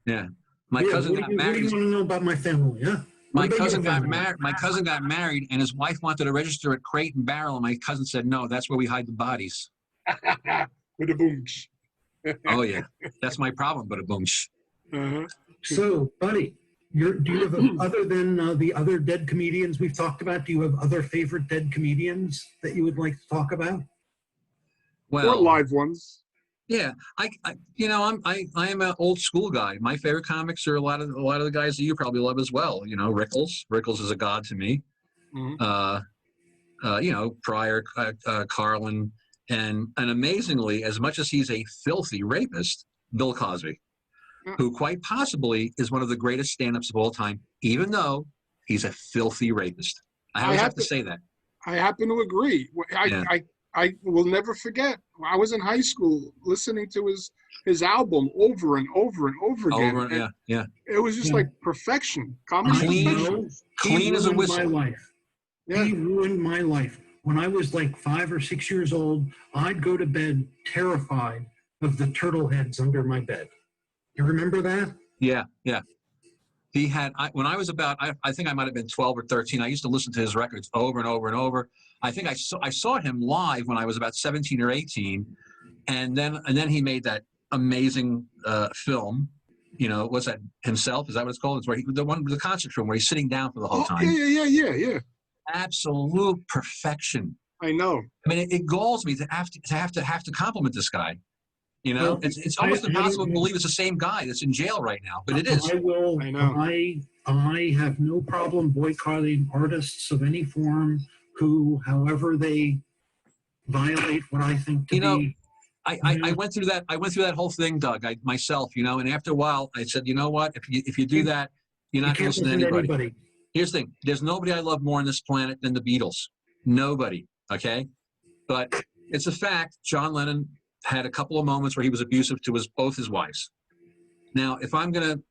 Yeah. My cousin got married. What do you want to know about my family? Yeah. My cousin got married, and his wife wanted to register at Crate and Barrel, and my cousin said, no, that's where we hide the bodies. With a boomsh. Oh, yeah. That's my problem, but a boomsh. Uh-huh. So, buddy, do you have, other than the other dead comedians we've talked about, do you have other favorite dead comedians that you would like to talk about? Well, or live ones. Yeah, I am an old school guy. My favorite comics are a lot of the guys that you probably love as well. You know, Rickles. Rickles is a god to me. Mm-hmm. You know, Pryor, Carlin, and amazingly, as much as he's a filthy rapist, Bill Cosby, who quite possibly is one of the greatest stand-ups of all time, even though he's a filthy rapist. I always have to say that. I happen to agree. Yeah. I will never forget. I was in high school listening to his album over and over and over again. Over, yeah, yeah. It was just Yeah. like perfection, common Clean, perfection. clean as a ruined whistle. My life. Yeah. He ruined my life. When I was like 5 or 6 years old, I'd go to bed terrified of the turtle heads under my bed. You remember that? Yeah, yeah. He had, when I was about, I think I might have been 12 or 13, I used to listen to his records over and over and over. I think I saw him live when I was about 17 or 18. And then he made that amazing film, you know, what's that, Himself? Is that what it's called? It's where the concert film where he's sitting down for the whole time. Yeah. Absolute perfection. I know. I mean, it galls me to have to compliment this guy. You know, Well, it's almost impossible to believe it's the same guy that's in jail right now, but it is. I will. I know. I have no problem boycotting artists of any form who, however they violate what I think to be. I went through that. I went through that whole thing, Doug. Myself, you know, and after a while, I said, you know what? If you do that, you're not going to listen to anybody. Here's the thing: there's nobody I love more on this planet than the Beatles. Nobody. Okay, but it's a fact. John Lennon had a couple of moments where he was abusive to both his wives. Now, if I'm going to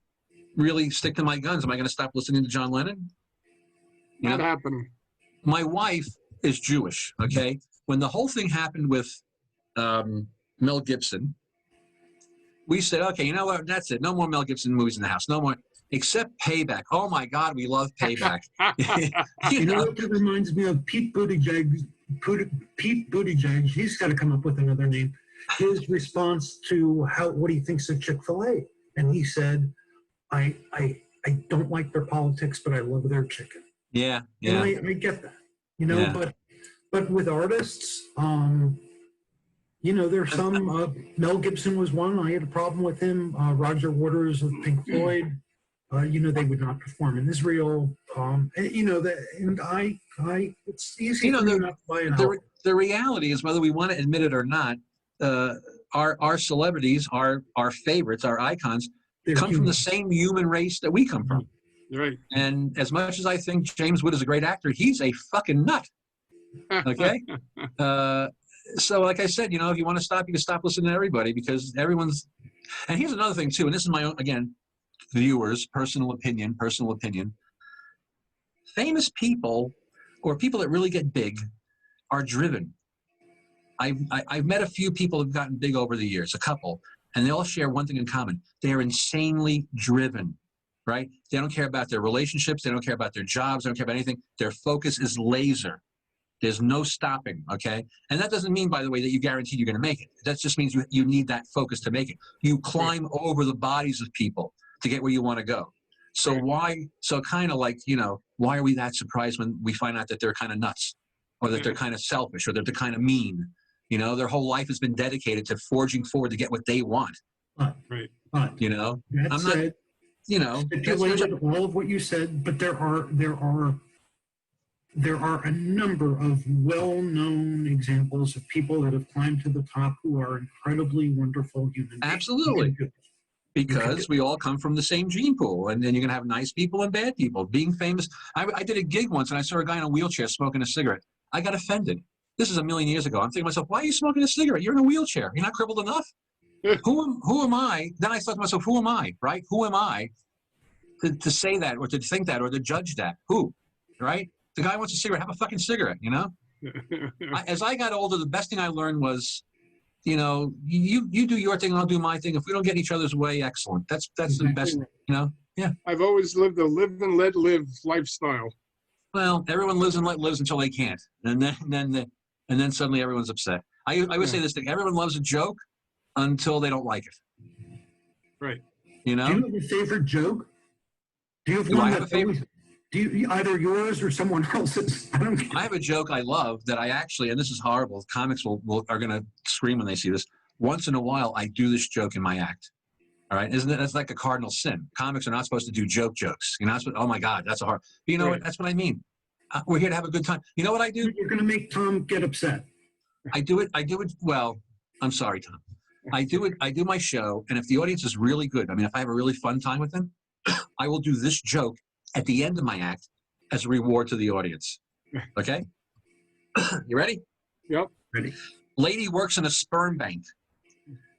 really stick to my guns, am I going to stop listening to John Lennon? Not happening. My wife is Jewish. Okay, when the whole thing happened with Mel Gibson, we said, okay, you know what? That's it. No more Mel Gibson movies in the house. No more, except Payback. Oh my God, we love Payback. You know what that reminds me of? Pete Buttigieg. Pete Buttigieg. He's got to come up with another name. His response to what he thinks of Chick-fil-A, and he said, "I don't like their politics, but I love their chicken." Yeah. And I get that, you know. Yeah. But with artists, you know, there's some. Mel Gibson was one. I had a problem with him. Roger Waters of Pink Floyd. You know, they would not perform in Israel. You know that, and I. It's easy for me not to buy an album. The reality is, whether we want to admit it or not, our celebrities, our favorites, our icons, come from the same human race that we come from. Right. And as much as I think James Wood is a great actor, he's a fucking nut. Okay. So, like I said, you know, if you want to stop, you can stop listening to everybody because everyone's. And here's another thing too, and this is my own, again, viewers' personal opinion. Famous people or people that really get big are driven. I've met a few people who've gotten big over the years, a couple, and they all share one thing in common. They're insanely driven, right? They don't care about their relationships. They don't care about their jobs. They don't care about anything. Their focus is laser. There's no stopping, okay? And that doesn't mean, by the way, that you guarantee you're going to make it. That just means you need that focus to make it. You climb over the bodies of people to get where you want to go. So kind of like, you know, why are we that surprised when we find out that they're kind of nuts or that they're kind of selfish or that they're kind of mean? You know, their whole life has been dedicated to forging forward to get what they want. Right. You know, I'm not, you know, stipulated all of what you said, but there are a number of well-known examples of people that have climbed to the top who are incredibly wonderful human beings. Absolutely. Because we all come from the same gene pool, and then you're going to have nice people and bad people. Being famous, I did a gig once, and I saw a guy in a wheelchair smoking a cigarette. I got offended. This is a million years ago. I'm thinking to myself, why are you smoking a cigarette? You're in a wheelchair. You're not crippled enough. Who am I? Then I thought to myself, who am I, right? Who am I to say that or to think that or to judge that? Who, right? The guy wants a cigarette. Have a fucking cigarette, you know? As I got older, the best thing I learned was, you know, you do your thing, I'll do my thing. If we don't get in each other's way, excellent. That's exactly the best, you know? Yeah. I've always lived a live and let live lifestyle. Well, everyone lives and let lives until they can't. And then suddenly everyone's upset. I would say this thing, everyone loves a joke until they don't like it. Right. You know? Do you have a favorite joke? Do you have one that always, do you, either yours or someone else's? I have a joke I love that I actually, and this is horrible, comics are going to scream when they see this. Once in a while, I do this joke in my act. All right? Isn't it? That's like a cardinal sin. Comics are not supposed to do jokes. You're not supposed, oh my God, that's a hard. But you know what? That's what I mean. We're here to have a good time. You know what I do? You're going to make Tom get upset. I do it. Well, I'm sorry, Tom. I do my show, and if the audience is really good, I mean, if I have a really fun time with them, I will do this joke at the end of my act as a reward to the audience. Okay? You ready? Yep. Ready. Lady works in a sperm bank.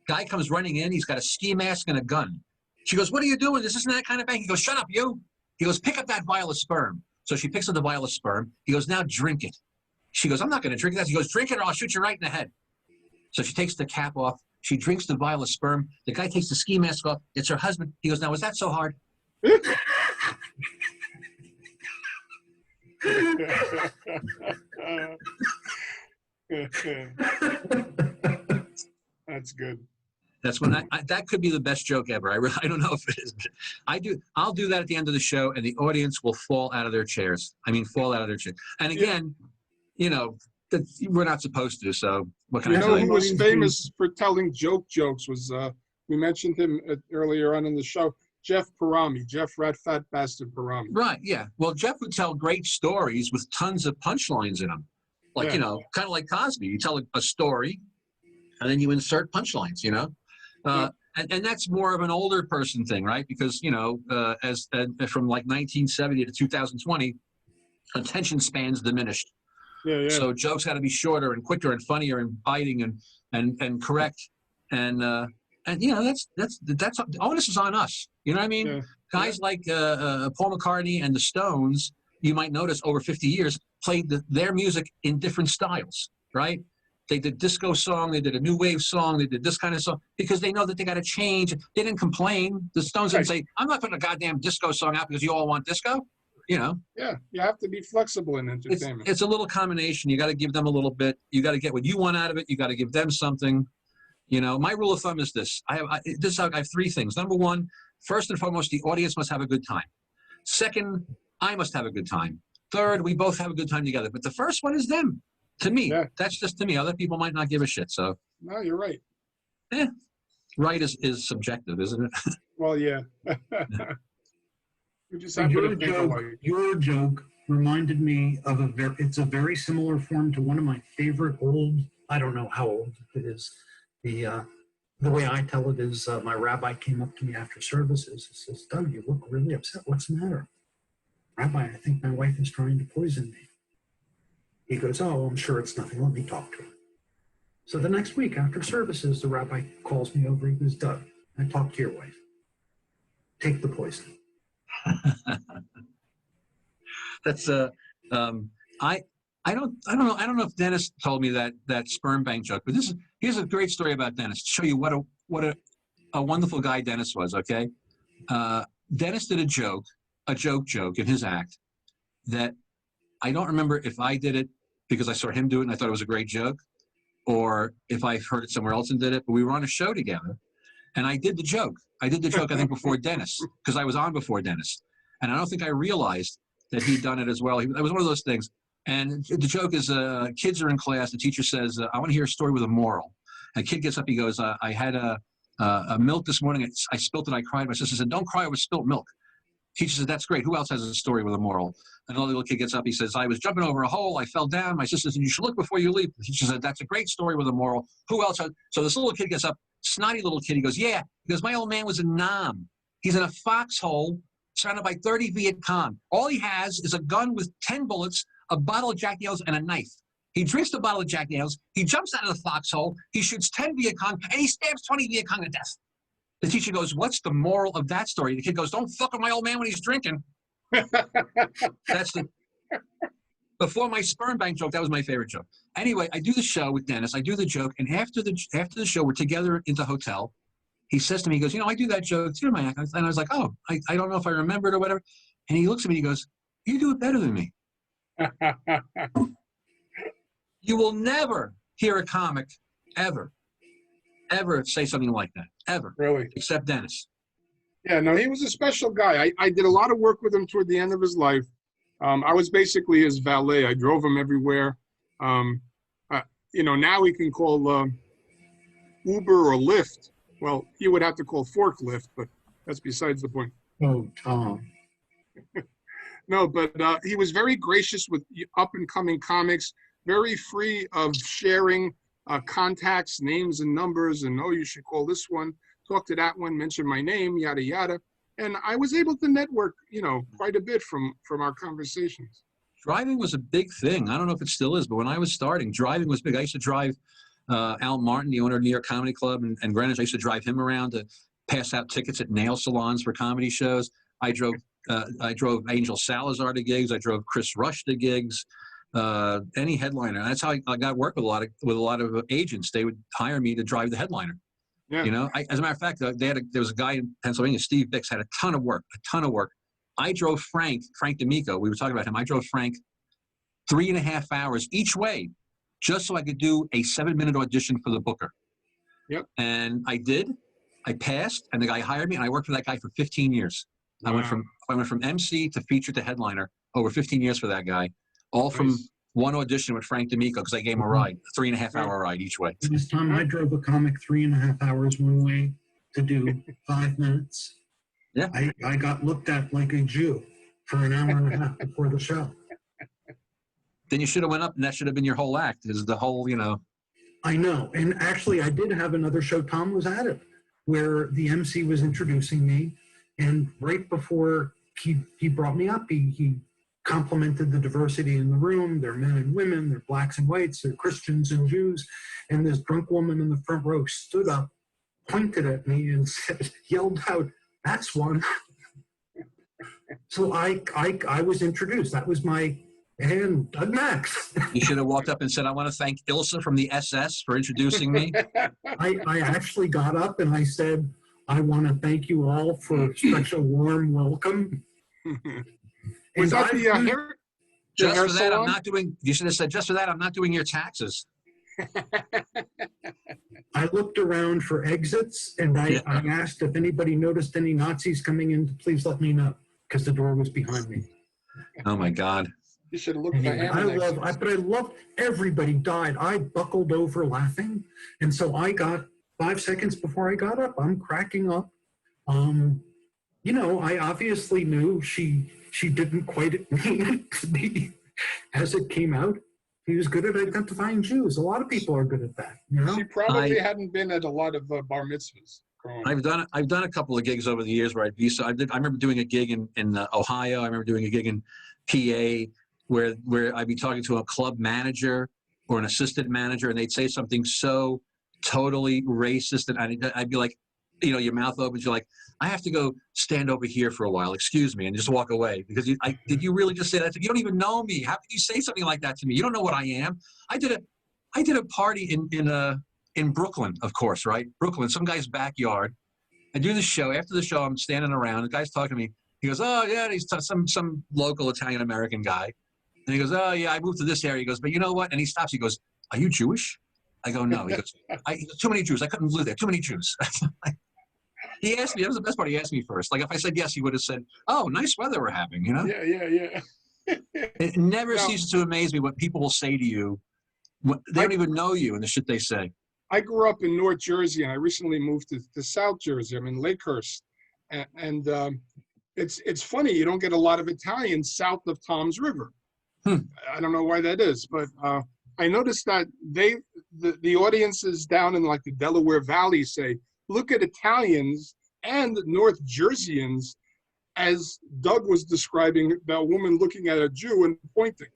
Guy comes running in. He's got a ski mask and a gun. She goes, "What are you doing? This isn't that kind of bank." He goes, "Shut up, you." He goes, "Pick up that vial of sperm." So she picks up the vial of sperm. He goes, "Now drink it." She goes, "I'm not going to drink that." He goes, "Drink it or I'll shoot you right in the head." So she takes the cap off. She drinks the vial of sperm. The guy takes the ski mask off. It's her husband. He goes, "Now, was that so hard?" That's good. That's when that could be the best joke ever. I don't know if it is. I'll do that at the end of the show, and the audience will fall out of their chairs. I mean, fall out of their chairs. And again, you know, we're not supposed to. So what can I You tell know who you? was famous for telling jokes was we mentioned him earlier on in the show. Jeff Parami, Jeff Rat Fat Bastard Parami. Right. Yeah. Well, Jeff would tell great stories with tons of punchlines in them. Like, Yeah. you know, kind of like Cosby. You tell a story and then you insert punchlines, you know? And that's more of an older person thing, right? Because, you know, from like 1970 to 2020, attention spans diminished. Yeah. So jokes got to be shorter and quicker and funnier and biting and correct. And you know, that's the onus is on us. You know what I mean? Yeah. Guys like Paul McCartney and the Stones, you might notice over 50 years, played their music in different styles, right? They did disco song, they did a new wave song, they did this kind of song because they know that they got to change. They didn't complain. The Stones didn't say, "I'm not putting a goddamn disco song out because you all want disco." You know? Yeah, you have to be flexible in entertainment. It's a little combination. You got to give them a little bit. You got to get what you want out of it. You got to give them something. You know, my rule of thumb is this. I have three things. Number one, first and foremost, the audience must have a good time. Second, I must have a good time. Third, we both have a good time together. But the first one is them. To me, that's just to me. Other people might not give a shit. So, no, you're right. Right is subjective, isn't it? Well, yeah. We just have to think alike. Your joke reminded me of it's a very similar form to one of my favorite old, I don't know how old it is. The way I tell it is my rabbi came up to me after services and says, "Doug, you look really upset. What's the matter?" "Rabbi, I think my wife is trying to poison me." He goes, "Oh, I'm sure it's nothing. Let me talk to her." So the next week after services, the rabbi calls me over. He goes, "Doug, I talked to your wife. Take the poison." That's I don't know if Dennis told me that sperm bank joke, but here's a great story about Dennis to show you what a wonderful guy Dennis was. Okay, Dennis did a joke in his act that I don't remember if I did it because I saw him do it and I thought it was a great joke, or if I heard it somewhere else and did it. But we were on a show together, and I did the joke. I think before Dennis because I was on before Dennis, and I don't think I realized that he'd done it as well. It was one of those things. And the joke is, kids are in class. The teacher says, "I want to hear a story with a moral." A kid gets up. He goes, "I had a milk this morning. I spilt it. I cried." My sister said, "Don't cry over spilt milk." Teacher said, "That's great. Who else has a story with a moral?" Another little kid gets up. He says, "I was jumping over a hole. I fell down." My sister said, "You should look before you leap." The teacher said, "That's a great story with a moral. Who else has?" So this little kid gets up, snotty little kid. He goes, "Yeah." He goes, "My old man was in Nam. He's in a foxhole surrounded by 30 Viet Cong. All he has is a gun with 10 bullets, a bottle of Jack Daniels, and a knife. He drinks the bottle of Jack Daniels. He jumps out of the foxhole. He shoots 10 Viet Cong, and he stabs 20 Viet Cong to death." The teacher goes, "What's the moral of that story?" The kid goes, "Don't fuck with my old man when he's drinking." That's before my sperm bank joke. That was my favorite joke. Anyway, I do the show with Dennis. I do the joke, and after the show, we're together in the hotel. He says to me, he goes, "You know, I do that joke too, man." And I was like, "Oh, I don't know if I remember it or whatever." And he looks at me, he goes, "You do it better than me." You will never hear a comic ever say something like that, ever. Really? Except Dennis. Yeah, no, he was a special guy. I did a lot of work with him toward the end of his life. I was basically his valet. I drove him everywhere. You know, now he can call Uber or Lyft. Well, he would have to call forklift, but that's besides the point. Oh, Tom. No, but he was very gracious with up-and-coming comics, very free of sharing contacts, names, and numbers, and, "Oh, you should call this one, talk to that one, mention my name, yada, yada." And I was able to network, you know, quite a bit from our conversations. Driving was a big thing. I don't know if it still is, but when I was starting, driving was big. I used to drive Al Martin, the owner of New York Comedy Club and Greenwich. I used to drive him around to pass out tickets at nail salons for comedy shows. I drove Angel Salazar to gigs. I drove Chris Rush to gigs. Any headliner. That's how I got work with a lot of agents. They would hire me to drive the headliner. Yeah. You know, as a matter of fact, there was a guy in Pennsylvania, Steve Bix, had a ton of work. I drove Frank D'Amico. We were talking about him. I drove Frank 3.5 hours each way just so I could do a 7-minute audition for the booker. Yep. And I did. I passed, and the guy hired me, and I worked for that guy for 15 years. Wow. I went from MC to feature to headliner over 15 years for that guy, all from Nice. one audition with Frank D'Amico because I gave him a ride, a 3.5 hour ride each way. This time I drove a comic 3.5 hours one way to do 5 minutes. Yeah. I got looked at like a Jew for an hour and a half before the show. Then you should have went up, and that should have been your whole act. Is the whole, you know. I know. And actually, I did have another show, Tom Was At It, where the MC was introducing me. And right before he brought me up, he complimented the diversity in the room. They're men and women, they're blacks and whites, they're Christians and Jews. And this drunk woman in the front row stood up, pointed at me, and said, yelled out, "That's one." So I was introduced. That was my, and Doug Max. You should have walked up and said, "I want to thank Ilsa from the SS for introducing me." I actually got up and I said, "I want to thank you all for such a warm welcome." Was And that the hair? the Just hair for that, I'm salon? not doing. You should have said, "Just for that, I'm not doing your taxes." I looked around for exits and I asked if anybody noticed any Nazis coming in to please let me know, because the door was behind me. Oh my God. You should have looked for Anyway, Hannah next. but I loved, everybody died. I buckled over laughing. And so I got 5 seconds before I got up, I'm cracking up. You know, I obviously knew she didn't quite mean it to be as it came out. He was good at identifying Jews. A lot of people are good at that, you know? She probably hadn't been at a lot of bar mitzvahs growing up. I've done a couple of gigs over the years where I'd be so I remember doing a gig in Ohio. I remember doing a gig in PA where I'd be talking to a club manager or an assistant manager, and they'd say something so totally racist, and I'd be like, you know, your mouth opens, you're like, I have to go stand over here for a while, excuse me, and just walk away, because did you really just say that to me? You don't even know me. How could you say something like that to me? You don't know what I am. I did a party in Brooklyn, of course, right? Brooklyn, some guy's backyard. I do the show. After the show, I'm standing around. The guy's talking to me. He goes, "Oh yeah," and he's some local Italian American guy, and he goes, "Oh yeah, I moved to this area." He goes, "But you know what?" And he stops. He goes, "Are you Jewish?" I go, "No." He goes, "Too many Jews. I couldn't live there. Too many Jews." He asked me. That was the best part. He asked me first. Like if I said yes, he would have said, "Oh, nice weather we're having." You know. Yeah. It never No. ceases to amaze me what people will say to you. They don't even know you, and the shit they say. I grew up in North Jersey, and I recently moved to South Jersey. I'm in Lakehurst, and it's funny, you don't get a lot of Italians south of Tom's River. I don't know why that is, but I noticed that the audiences down in like the Delaware Valley say, look at Italians and North Jerseyans, as Doug was describing about a woman looking at a Jew and pointing.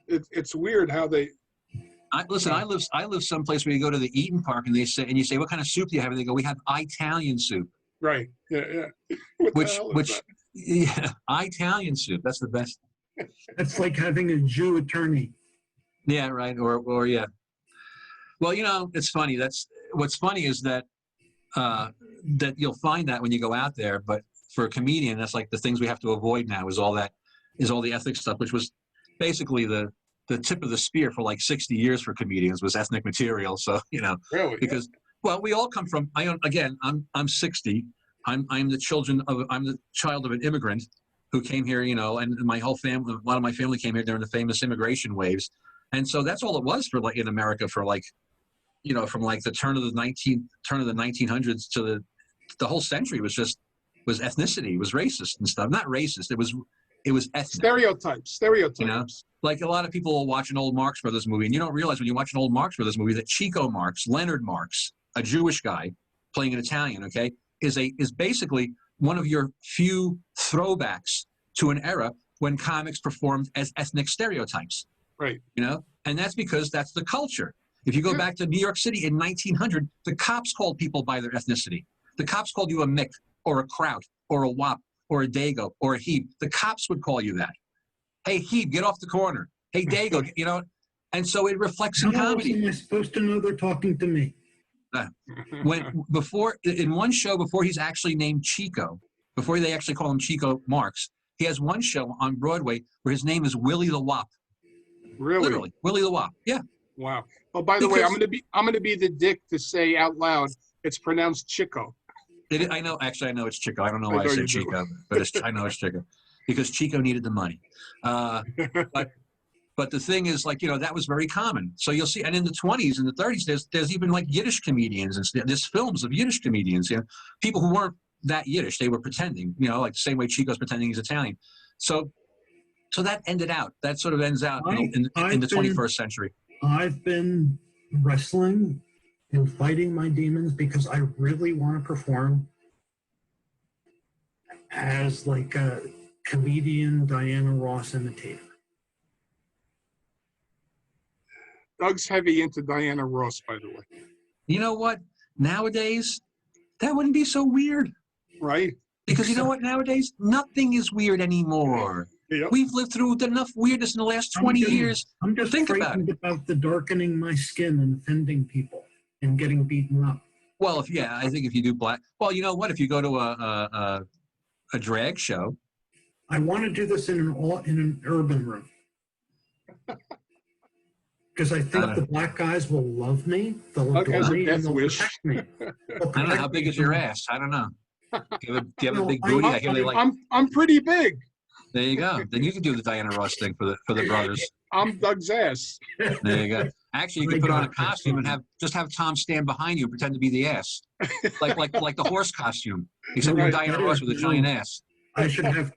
It's weird how they. I live someplace where you go to the Eaton Park and you say, "What kind of soup do you have?" And they go, "We have Italian soup." Right. Yeah. What the hell is that? Yeah, Italian soup. That's the best. That's like having a Jew attorney. Yeah, right. Or yeah. Well, you know, it's funny. What's funny is that that you'll find that when you go out there. But for a comedian, that's like the things we have to avoid now is all the ethics stuff, which was basically the tip of the spear for like 60 years for comedians was ethnic material. So, you know, Really? because, well, we all come from, I'm 60. I'm the child of an immigrant who came here, you know, and my whole family, a lot of my family came here during the famous immigration waves. And so that's all it was for like in America for like, you know, from like the turn of the 1900s to the whole century was ethnicity, was racist and stuff. Not racist. It was ethnic. Stereotypes. You know, like a lot of people will watch an old Marx Brothers movie, and you don't realize when you watch an old Marx Brothers movie that Chico Marx, Leonard Marx, a Jewish guy playing an Italian, okay, is basically one of your few throwbacks to an era when comics performed as ethnic stereotypes. Right. You know, and that's because that's the culture. If you go Yeah. back to New York City in 1900, the cops called people by their ethnicity. The cops called you a Mick or a Kraut or a Wop or a Dago or a Heeb. The cops would call you that. Hey, Heeb, get off the corner. Hey, Dago, you know. And so it reflects in How else comedy. am I supposed to know they're talking to me? In one show before he's actually named Chico, before they actually call him Chico Marx, he has one show on Broadway where his name is Willie the Wop. Really? Literally, Willie the Wop. Yeah. Wow. Oh, by the way, Because- I'm gonna be the dick to say out loud. It's pronounced Chico. I know it's Chico. I don't know I why I know said you do. Chico, but I know it's Chico because Chico needed the money. But the thing is, like, you know, that was very common. So you'll see, and in the 20s and the 30s, there's even like Yiddish comedians, and there's films of Yiddish comedians, you know, people who weren't that Yiddish, they were pretending, you know, like the same way Chico's pretending he's Italian. So that ended out. That sort of ends out in the 21st century. I've been wrestling and fighting my demons because I really want to perform as like a comedian Diana Ross imitator. Doug's heavy into Diana Ross, by the way. You know what? Nowadays, that wouldn't be so weird. Right? Because you know what? Nowadays, nothing is weird anymore. Yep. We've lived through enough weirdness in the last 20 years. I'm just Think about frightened about the darkening my skin and offending people and getting beaten up. Well, I think if you do black, well, you know what? If you go to a drag show, I want to do this in an urban room because I think the black guys will love me. They'll Doug has adore a me death and they'll wish. protect me. I don't know how big is your ass. I don't know. Do you have a big booty? I hear they like. I'm pretty big. There you go. Then you can do the Diana Ross thing for the brothers. I'm Doug's ass. There you go. Actually, you could put on a costume and have Tom stand behind you and pretend to be the ass, like the horse costume, except you're Right. Diana Ross with a giant ass. I should have.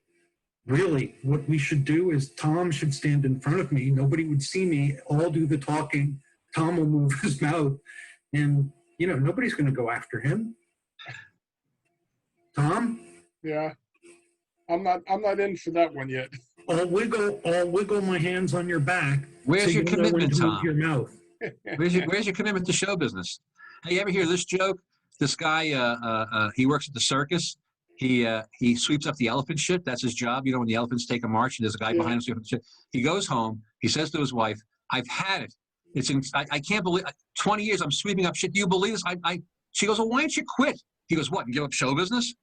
Really, what we should do is Tom should stand in front of me. Nobody would see me. I'll do the talking. Tom will move his mouth, and you know nobody's going to go after him. Tom, Yeah. I'm not in for that one yet. I'll wiggle my hands on your back. Where's your you know when commitment, to move Tom? your mouth. Where's your commitment to show business? Hey, you ever hear this joke? This guy, he works at the circus. He sweeps up the elephant shit. That's his job. You know, when the elephants take a march and there's a guy behind him sweeping the shit. He goes home. He says to his wife, "I've had it. I can't believe 20 years I'm sweeping up shit. Do you believe this?" She goes, "Well, why don't you quit?" He goes, "What? And give up show business?"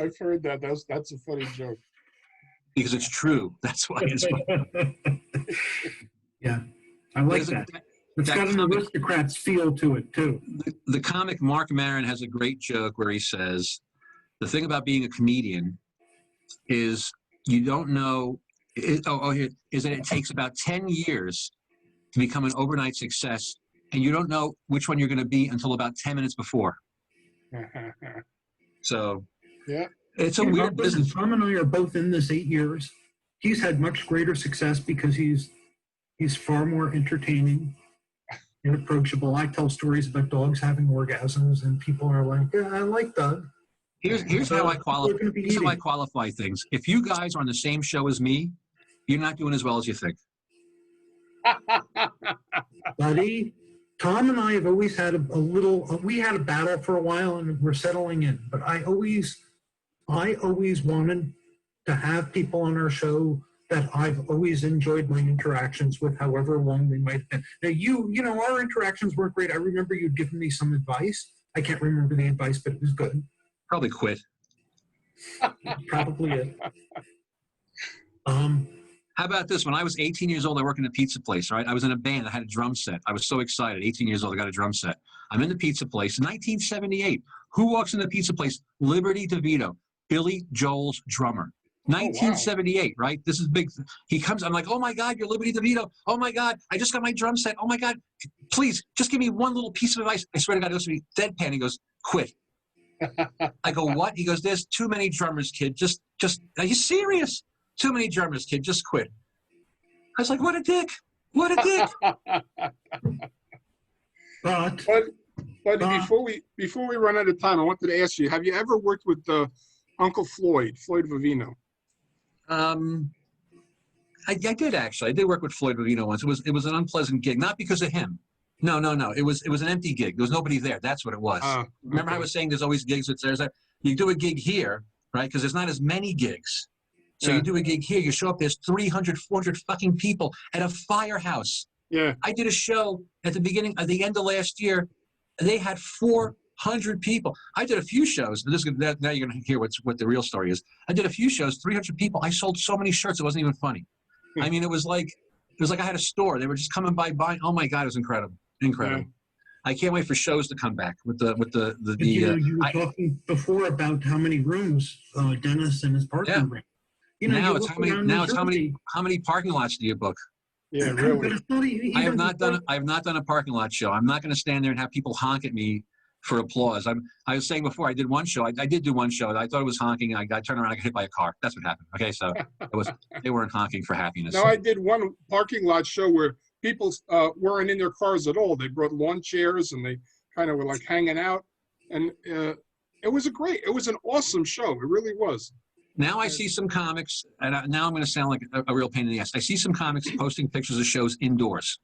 I've heard that. That's a funny joke. Because it's true. That's why it's funny. Yeah, I like that. It's got an aristocrat's feel to it too. The comic Mark Maron has a great joke where he says, the thing about being a comedian is you don't know, is that it takes about 10 years to become an overnight success, and you don't know which one you're going to be until about 10 minutes before. So yeah, it's a weird business. Tom and I are both in this 8 years. He's had much greater success because he's far more entertaining and approachable. I tell stories about dogs having orgasms, and people are like, "Yeah, I like Doug." Here's how I qualify. Here's how I qualify things. If you guys are on the same show as me, you're not doing as well as you think. Buddy, Tom and I have always had a little. We had a battle for a while, and we're settling in. But I always wanted to have people on our show that I've always enjoyed my interactions with, however long they might have been. Now, you know, our interactions weren't great. I remember you'd given me some advice. I can't remember the advice, but it was good. Probably quit. Probably it. How about this? When I was 18 years old, I worked in a pizza place, right? I was in a band. I had a drum set. I was so excited. 18 years old, I got a drum set. I'm in the pizza place. 1978. Who walks in the pizza place? Liberty DeVito, Billy Joel's drummer. 1978, right? This is big. He comes. I'm like, "Oh my God, you're Liberty DeVito. Oh my God, I just got my drum set. Oh my God, please just give me one little piece of advice." I swear to God, he goes to me deadpan. He goes, "Quit." I go, "What?" He goes, "There's too many drummers, kid. Just, are you serious? Too many drummers, kid. Just quit." I was like, "What a dick! What a dick!" But before we run out of time, I wanted to ask you: have you ever worked with Uncle Floyd Vivino? I did actually. I did work with Floyd Rivino once. It was an unpleasant gig, not because of him. No. It was an empty gig. There was nobody there. That's what it was. Remember, I was saying there's always gigs. You do a gig here, right? Because there's not as many gigs. So you do a gig here. You show up. There's 300, 400 fucking people at a firehouse. Yeah. I did a show at the end of last year. They had 400 people. I did a few shows. Now you're going to hear what the real story is. I did a few shows, 300 people. I sold so many shirts. It wasn't even funny. I mean, it was like I had a store. They were just coming by buying. Oh my God, it was incredible. Incredible. Yeah. I can't wait for shows to come back with the you were talking before about how many rooms Dennis and his partner rent. Now it's how many parking lots do you book? Yeah, really. I have not done a parking lot show. I'm not going to stand there and have people honk at me for applause. I was saying before, I did one show. I did do one show. I thought it was honking. I turned around. I got hit by a car. That's what happened. Okay, so they weren't honking for happiness. No, I did one parking lot show where people weren't in their cars at all. They brought lawn chairs and they kind of were like hanging out, and it was an awesome show. It really was. Now I see some comics, and now I'm going to sound like a real pain in the ass. I see some comics posting pictures of shows indoors.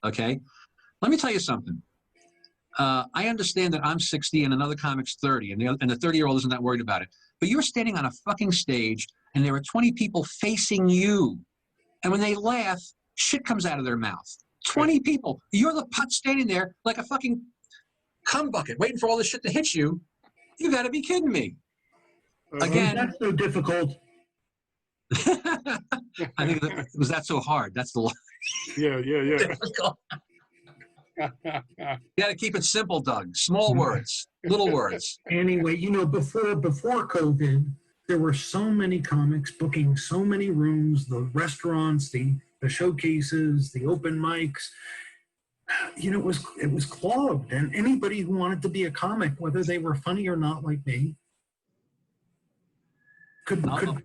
Okay, let me tell you something. I understand that I'm 60 and another comic's 30, and the 30-year-old isn't that worried about it. But you're standing on a fucking stage, and there are 20 people facing you, and when they laugh, shit comes out of their mouth. 20 people. You're the putt standing there like a fucking cum bucket, waiting for all this shit to hit you. You got to be kidding me. Again, that's so difficult. I think was that so hard? That's the yeah. You got to keep it simple, Doug. Small words, little words. Anyway, before COVID, there were so many comics booking so many rooms, the restaurants, the showcases, the open mics. It was clogged, and anybody who wanted to be a comic, whether they were funny or not, like me,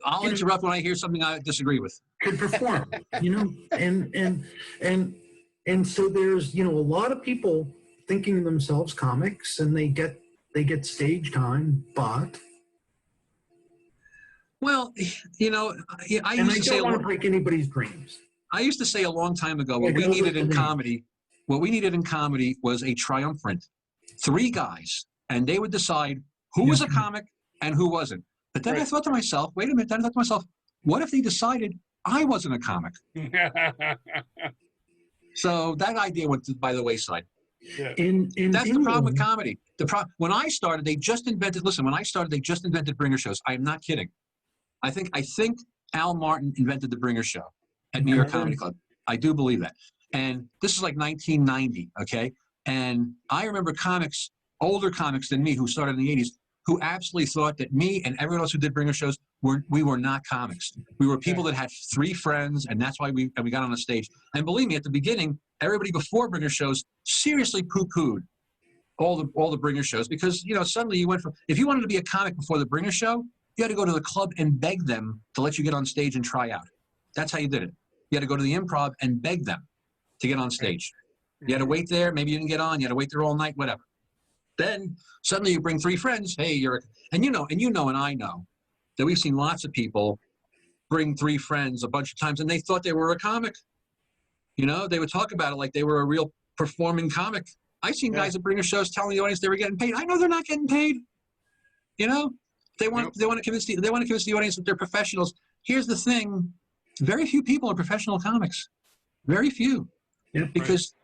I'll interrupt when I hear something I disagree with. Could perform, and so there's a lot of people thinking themselves comics, and they get stage time, but I don't want to break anybody's dreams. I used to say a long time ago what we needed in comedy was a triumvirate, 3 guys, and they would decide who was a comic and who wasn't. But then I thought to myself, wait a minute. Then I thought to myself, what if they decided I wasn't a comic? So that idea went by the wayside. Yeah. That's the problem with comedy. When I started, they just invented bringer shows. I'm not kidding. I think Al Martin invented the bringer show at New York Comedy Club. I do believe that. And this is like 1990, okay? And I remember older comics than me who started in the 80s, who absolutely thought that me and everyone else who did bringer shows we were not comics. We were people that had 3 friends, and that's why we got on the stage. And believe me, at the beginning, everybody before bringer shows seriously poo-pooed all the bringer shows, because suddenly you went from, if you wanted to be a comic before the bringer show, you had to go to the club and beg them to let you get on stage and try out. That's how you did it. You had to go to the Improv and beg them to get on stage. You had to wait there. Maybe you didn't get on. You had to wait there all night. Whatever. Then suddenly you bring 3 friends. Hey, and I know that we've seen lots of people bring 3 friends a bunch of times, and they thought they were a comic. They would talk about it like they were a real performing comic. I've seen guys at bringer shows telling the audience they were getting paid. I know they're not getting paid. They want to convince the audience that they're professionals. Here's the thing: very few people are professional comics. Very few. Yeah, because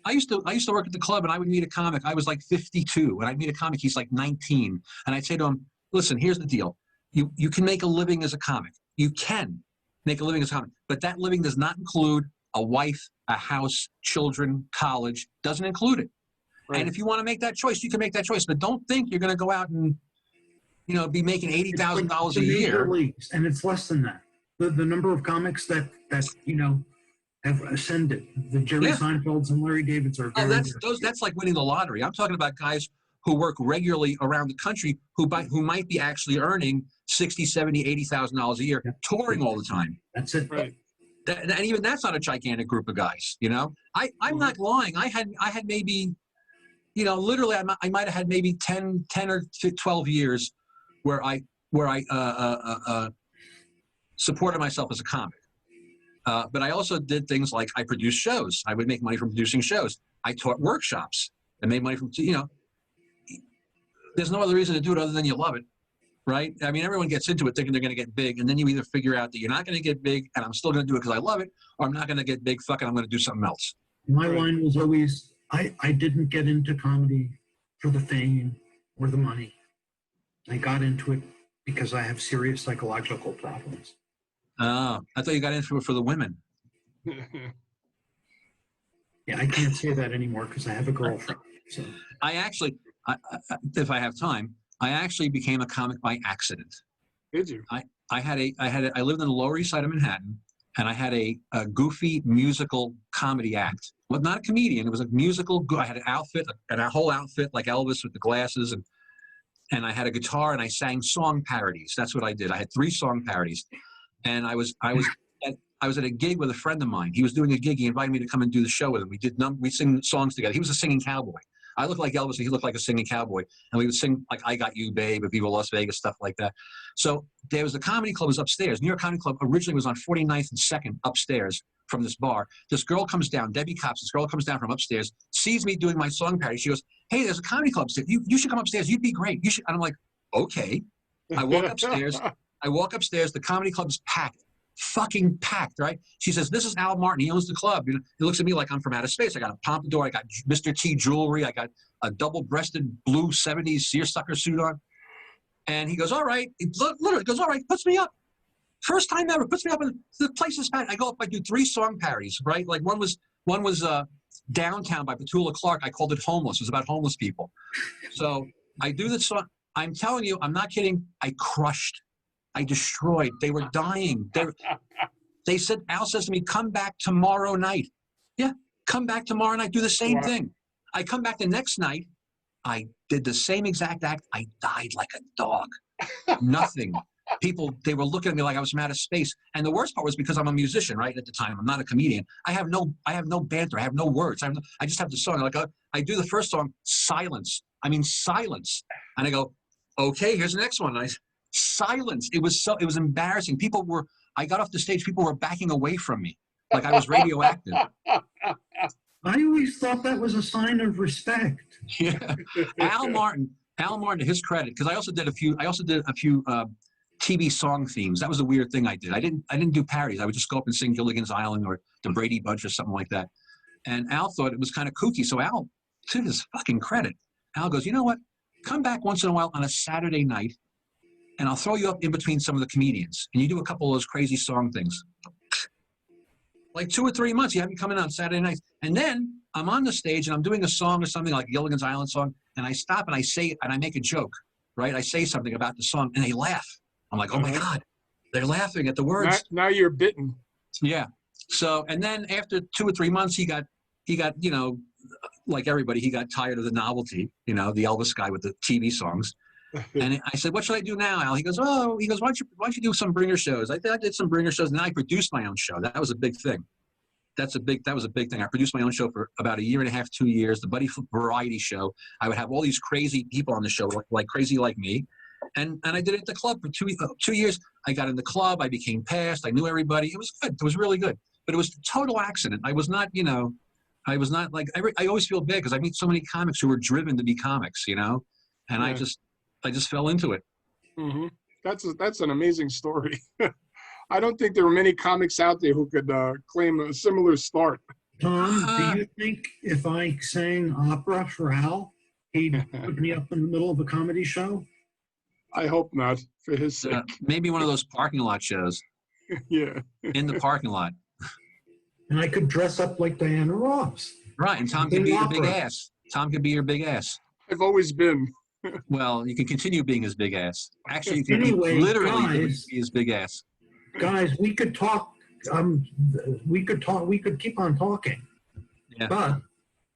I used to work at the club, and I would meet a comic. I was like 52, and I'd meet a comic. He's like 19, and I'd say to him, "Listen, here's the deal. You can make a living as a comic. You can make a living as a comic, but that living does not include a wife, a house, children, college. Doesn't include it. Right. And if you want to make that choice, you can make that choice. But don't think you're going to go out and be making $80,000 a year. Leagues, and it's less than that. The number of comics that have ascended. The Jerry Seinfelds and Larry Davids are very that's like winning the lottery. I'm talking about guys who work regularly around the country who might be actually earning $60,000, $70,000, $80,000 a year, touring all the time. That's it. Right. And even that's not a gigantic group of guys. I'm not lying. I had maybe, literally I might have had maybe 10 or 12 years where I supported myself as a comic. But I also did things like I produced shows. I would make money from producing shows. I taught workshops and made money from, there's no other reason to do it other than you love it, right? I mean, everyone gets into it thinking they're going to get big, and then you either figure out that you're not going to get big and I'm still going to do it because I love it, or I'm not going to get big, fuck it, I'm going to do something else. My line was always, I didn't get into comedy for the fame or the money. I got into it because I have serious psychological problems. Oh, I thought you got into it for the women. Yeah, I can't say that anymore because I have a girlfriend. So I actually, if I have time, I actually became a comic by accident. Did you? I lived in the Lower East Side of Manhattan, and I had a goofy musical comedy act. Well, not a comedian. It was a musical. I had an outfit, and a whole outfit like Elvis with the glasses, and I had a guitar, and I sang song parodies. That's what I did. I had 3 song parodies, and I was at a gig with a friend of mine. He was doing a gig. He invited me to come and do the show with him. We sing songs together. He was a singing cowboy. I looked like Elvis, and he looked like a singing cowboy. And we would sing like "I Got You, Babe," Viva Las Vegas, stuff like that. So there was a comedy club was upstairs. New York Comedy Club originally was on 49th and 2nd upstairs from this bar. This girl comes down, Debbie Cops. This girl comes down from upstairs, sees me doing my song parody. She goes, "Hey, there's a comedy club upstairs. You should come upstairs. You'd be great. You should." And I'm like, "Okay." I walk upstairs. The comedy club's packed. Fucking packed, right? She says, "This is Al Martin. He owns the club." He looks at me like I'm from outer space. I got a pompadour. I got Mr. T jewelry. I got a double-breasted blue 70s seersucker suit on. And he goes, "All right." He literally goes, "All right," puts me up. First time ever, puts me up. And the place is packed. I go up, I do 3 song parodies, right? Like one was Downtown by Petula Clark. I called it Homeless. It was about homeless people. So I do the song. I'm telling you, I'm not kidding. I crushed. I destroyed. They were dying. They said, Al says to me, "Come back tomorrow night." Yeah, come back tomorrow night. Do the same thing. I come back the next night. I did the same exact act. I died like a dog. Nothing. People, they were looking at me like I was from outer space. And the worst part was because I'm a musician, right? At the time, I'm not a comedian. I have no banter. I have no words. I just have the song. Like I do the first song, silence. I mean, silence. And I go, "Okay, here's the next one." And silence. It was embarrassing. I got off the stage, people were backing away from me like I was radioactive. I always thought that was a sign of respect. Yeah. Al Martin, to his credit, because I also did a few TV song themes. That was a weird thing I did. I didn't do parodies. I would just go up and sing Gilligan's Island or the Brady Bunch or something like that. And Al thought it was kind of kooky. So Al, to his fucking credit, Al goes, "You know what? Come back once in a while on a Saturday night, and I'll throw you up in between some of the comedians, and you do a couple of those crazy song things." Like 2 or 3 months, you have me coming on Saturday nights. And then I'm on the stage, and I'm doing a song or something like Gilligan's Island song, and I stop, and I say, and I make a joke, right? I say something about the song, and they laugh. I'm like, "Oh, my God, they're laughing at the words." Now you're bitten. Yeah. So, and then after 2 or 3 months, he got, like everybody, he got tired of the novelty, the Elvis guy with the TV songs. And I said, "What should I do now, Al?" He goes, "Why don't you do some bringer shows?" I did some bringer shows, and then I produced my own show. That was a big thing. That was a big thing. I produced my own show for about 1.5 years, 2 years, the Buddy Variety Show. I would have all these crazy people on the show, like Crazy Like Me. And I did it at the club for 2 years. I got in the club. I became passed. I knew everybody. It was good. It was really good. But it was a total accident. I was not like, I always feel bad because I meet so many comics who were driven to be comics, and yeah. I just fell into it. Mm-hmm. That's an amazing story. I don't think there are many comics out there who could claim a similar start. Tom, do you think if I sang opera for Al, he'd put me up in the middle of a comedy show? I hope not, for his sake. Maybe one of those parking lot shows. Yeah. In the parking lot. And I could dress up like Diana Ross. Right, and Tom could be your big ass. Tom could be your big ass. I've always been. Well, you can continue being his big ass. Actually, you can Anyway, literally be his big ass. Guys, we could talk. We could keep on talking. Yeah.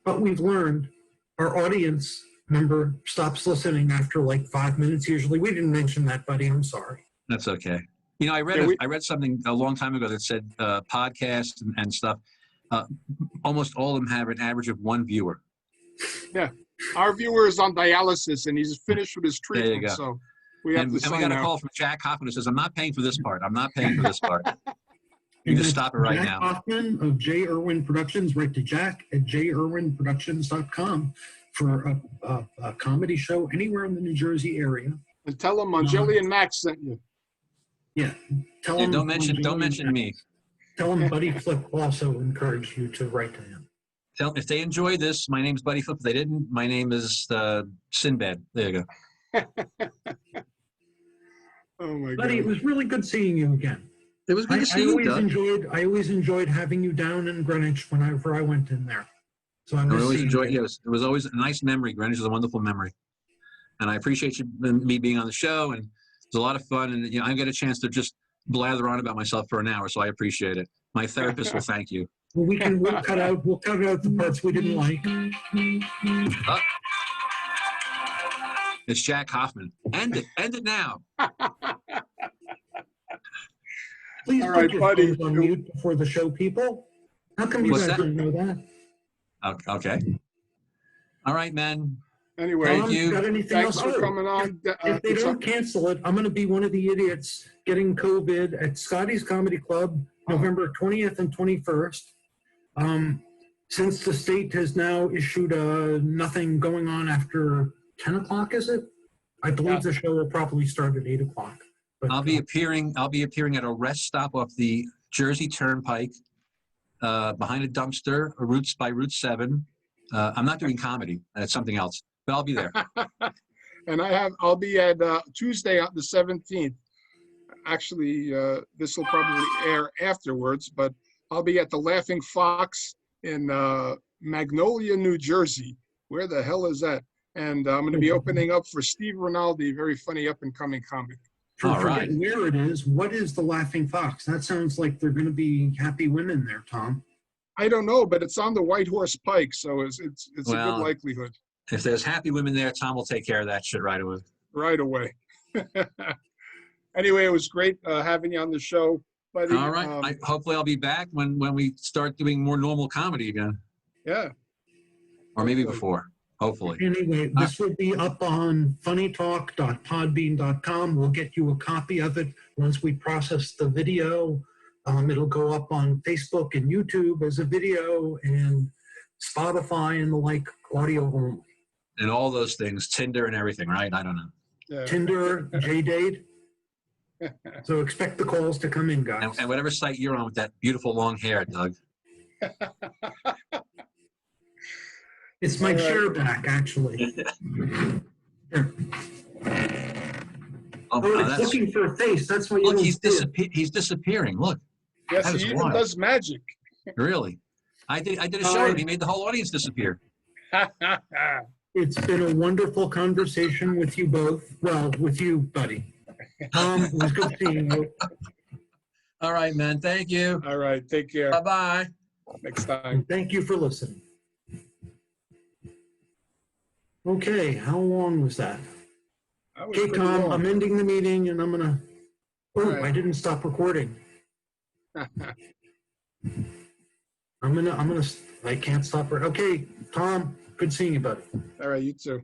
But we've learned our audience member stops listening after like 5 minutes usually. We didn't mention that, buddy. I'm sorry. That's okay. I read something a long time ago that said podcasts and stuff. Almost all of them have an average of 1 viewer. Yeah. Our viewer is on dialysis, and he's finished with his treatment. There you go. So We have And to we sign got a out. call from Jack Hoffman who says, I'm not paying for this part. I'm not paying for this part. You And just that's stop it right Jack now. Hoffman of J. Irwin Productions. Write to jack@jirwinproductions.com for a comedy show anywhere in the New Jersey area. And tell them Angeli and Max sent you. Yeah. Tell Yeah, him. don't mention me. Tell him Buddy Flip also encouraged you to write to him. Tell if they enjoy this, my name's Buddy Flip. If they didn't, my name is Sinbad. There you go. Oh my Buddy, it God. was really good seeing you again. It was good to see I you, always Doug. enjoyed having you down in Greenwich whenever I went in there. So I I miss always seeing enjoyed. you. It was always a nice memory. Greenwich is a wonderful memory, and I appreciate me being on the show. And it was a lot of fun. And I get a chance to just blather on about myself for an hour, so I appreciate it. My therapist will thank you. Well, we'll cut out the parts we didn't like. It's Jack Hoffman. End it now. Please All put right, your buddy. phones on mute before the show, people. How come you What's guys that? didn't know that? Okay. All right, man. Anyway, Thank you. Got anything thanks else? for Oh, coming on. If they don't cancel it, I'm going to be one of the idiots getting COVID at Scotty's Comedy Club, November 20th and 21st. Since the state has now issued nothing going on after 10 o'clock, is it? I believe the show will probably start at 8 o'clock. But, I'll be appearing at a rest stop off the Jersey Turnpike, behind a dumpster, by Route 7. I'm not doing comedy. That's something else. But I'll be there. And I'll be at Tuesday on the 17th. Actually, this will probably air afterwards, but I'll be at the Laughing Fox in Magnolia, New Jersey. Where the hell is that? And I'm going to be opening up for Steve Rinaldi, very funny up-and-coming comic. All forget right. where it is. What is the Laughing Fox? That sounds like they're going to be happy women there, Tom. I don't know, but it's on the White Horse Pike, so it's a Well, good likelihood. If there's happy women there, Tom will take care of that shit right away. Right away. Anyway, it was great having you on the show, buddy. All right. Hopefully I'll be back when we start doing more normal comedy again. Yeah. Or maybe Hopefully. before. Hopefully. Anyway, this will be up on funnytalk.podbean.com. We'll get you a copy of it once we process the video. It'll go up on Facebook and YouTube as a video, and Spotify and the like, audio only. And all those things, Tinder and everything, right? I don't know. Yeah. Tinder, JDate. So expect the calls to come in, guys. And whatever site you're on with that beautiful long hair, Doug. It's my All right. chair back, actually. Here. Oh, Oh, it's that's, looking for a face. That's why you look, don't he's see it. he's disappearing. Look, Yes, That is he even wild. does magic. really. I did a show and he made the whole audience disappear. It's been a wonderful conversation with you both. Well, with you, buddy. It was good seeing you. All right, man. Thank you. All right. Take care. Bye-bye. Next time. And thank you for listening. Okay, how long was that? That was Okay, pretty Tom, long. I'm ending the meeting and I'm gonna, oh, All right. I didn't stop recording. I can't stop. Okay, Tom, good seeing you, buddy. All right. You too.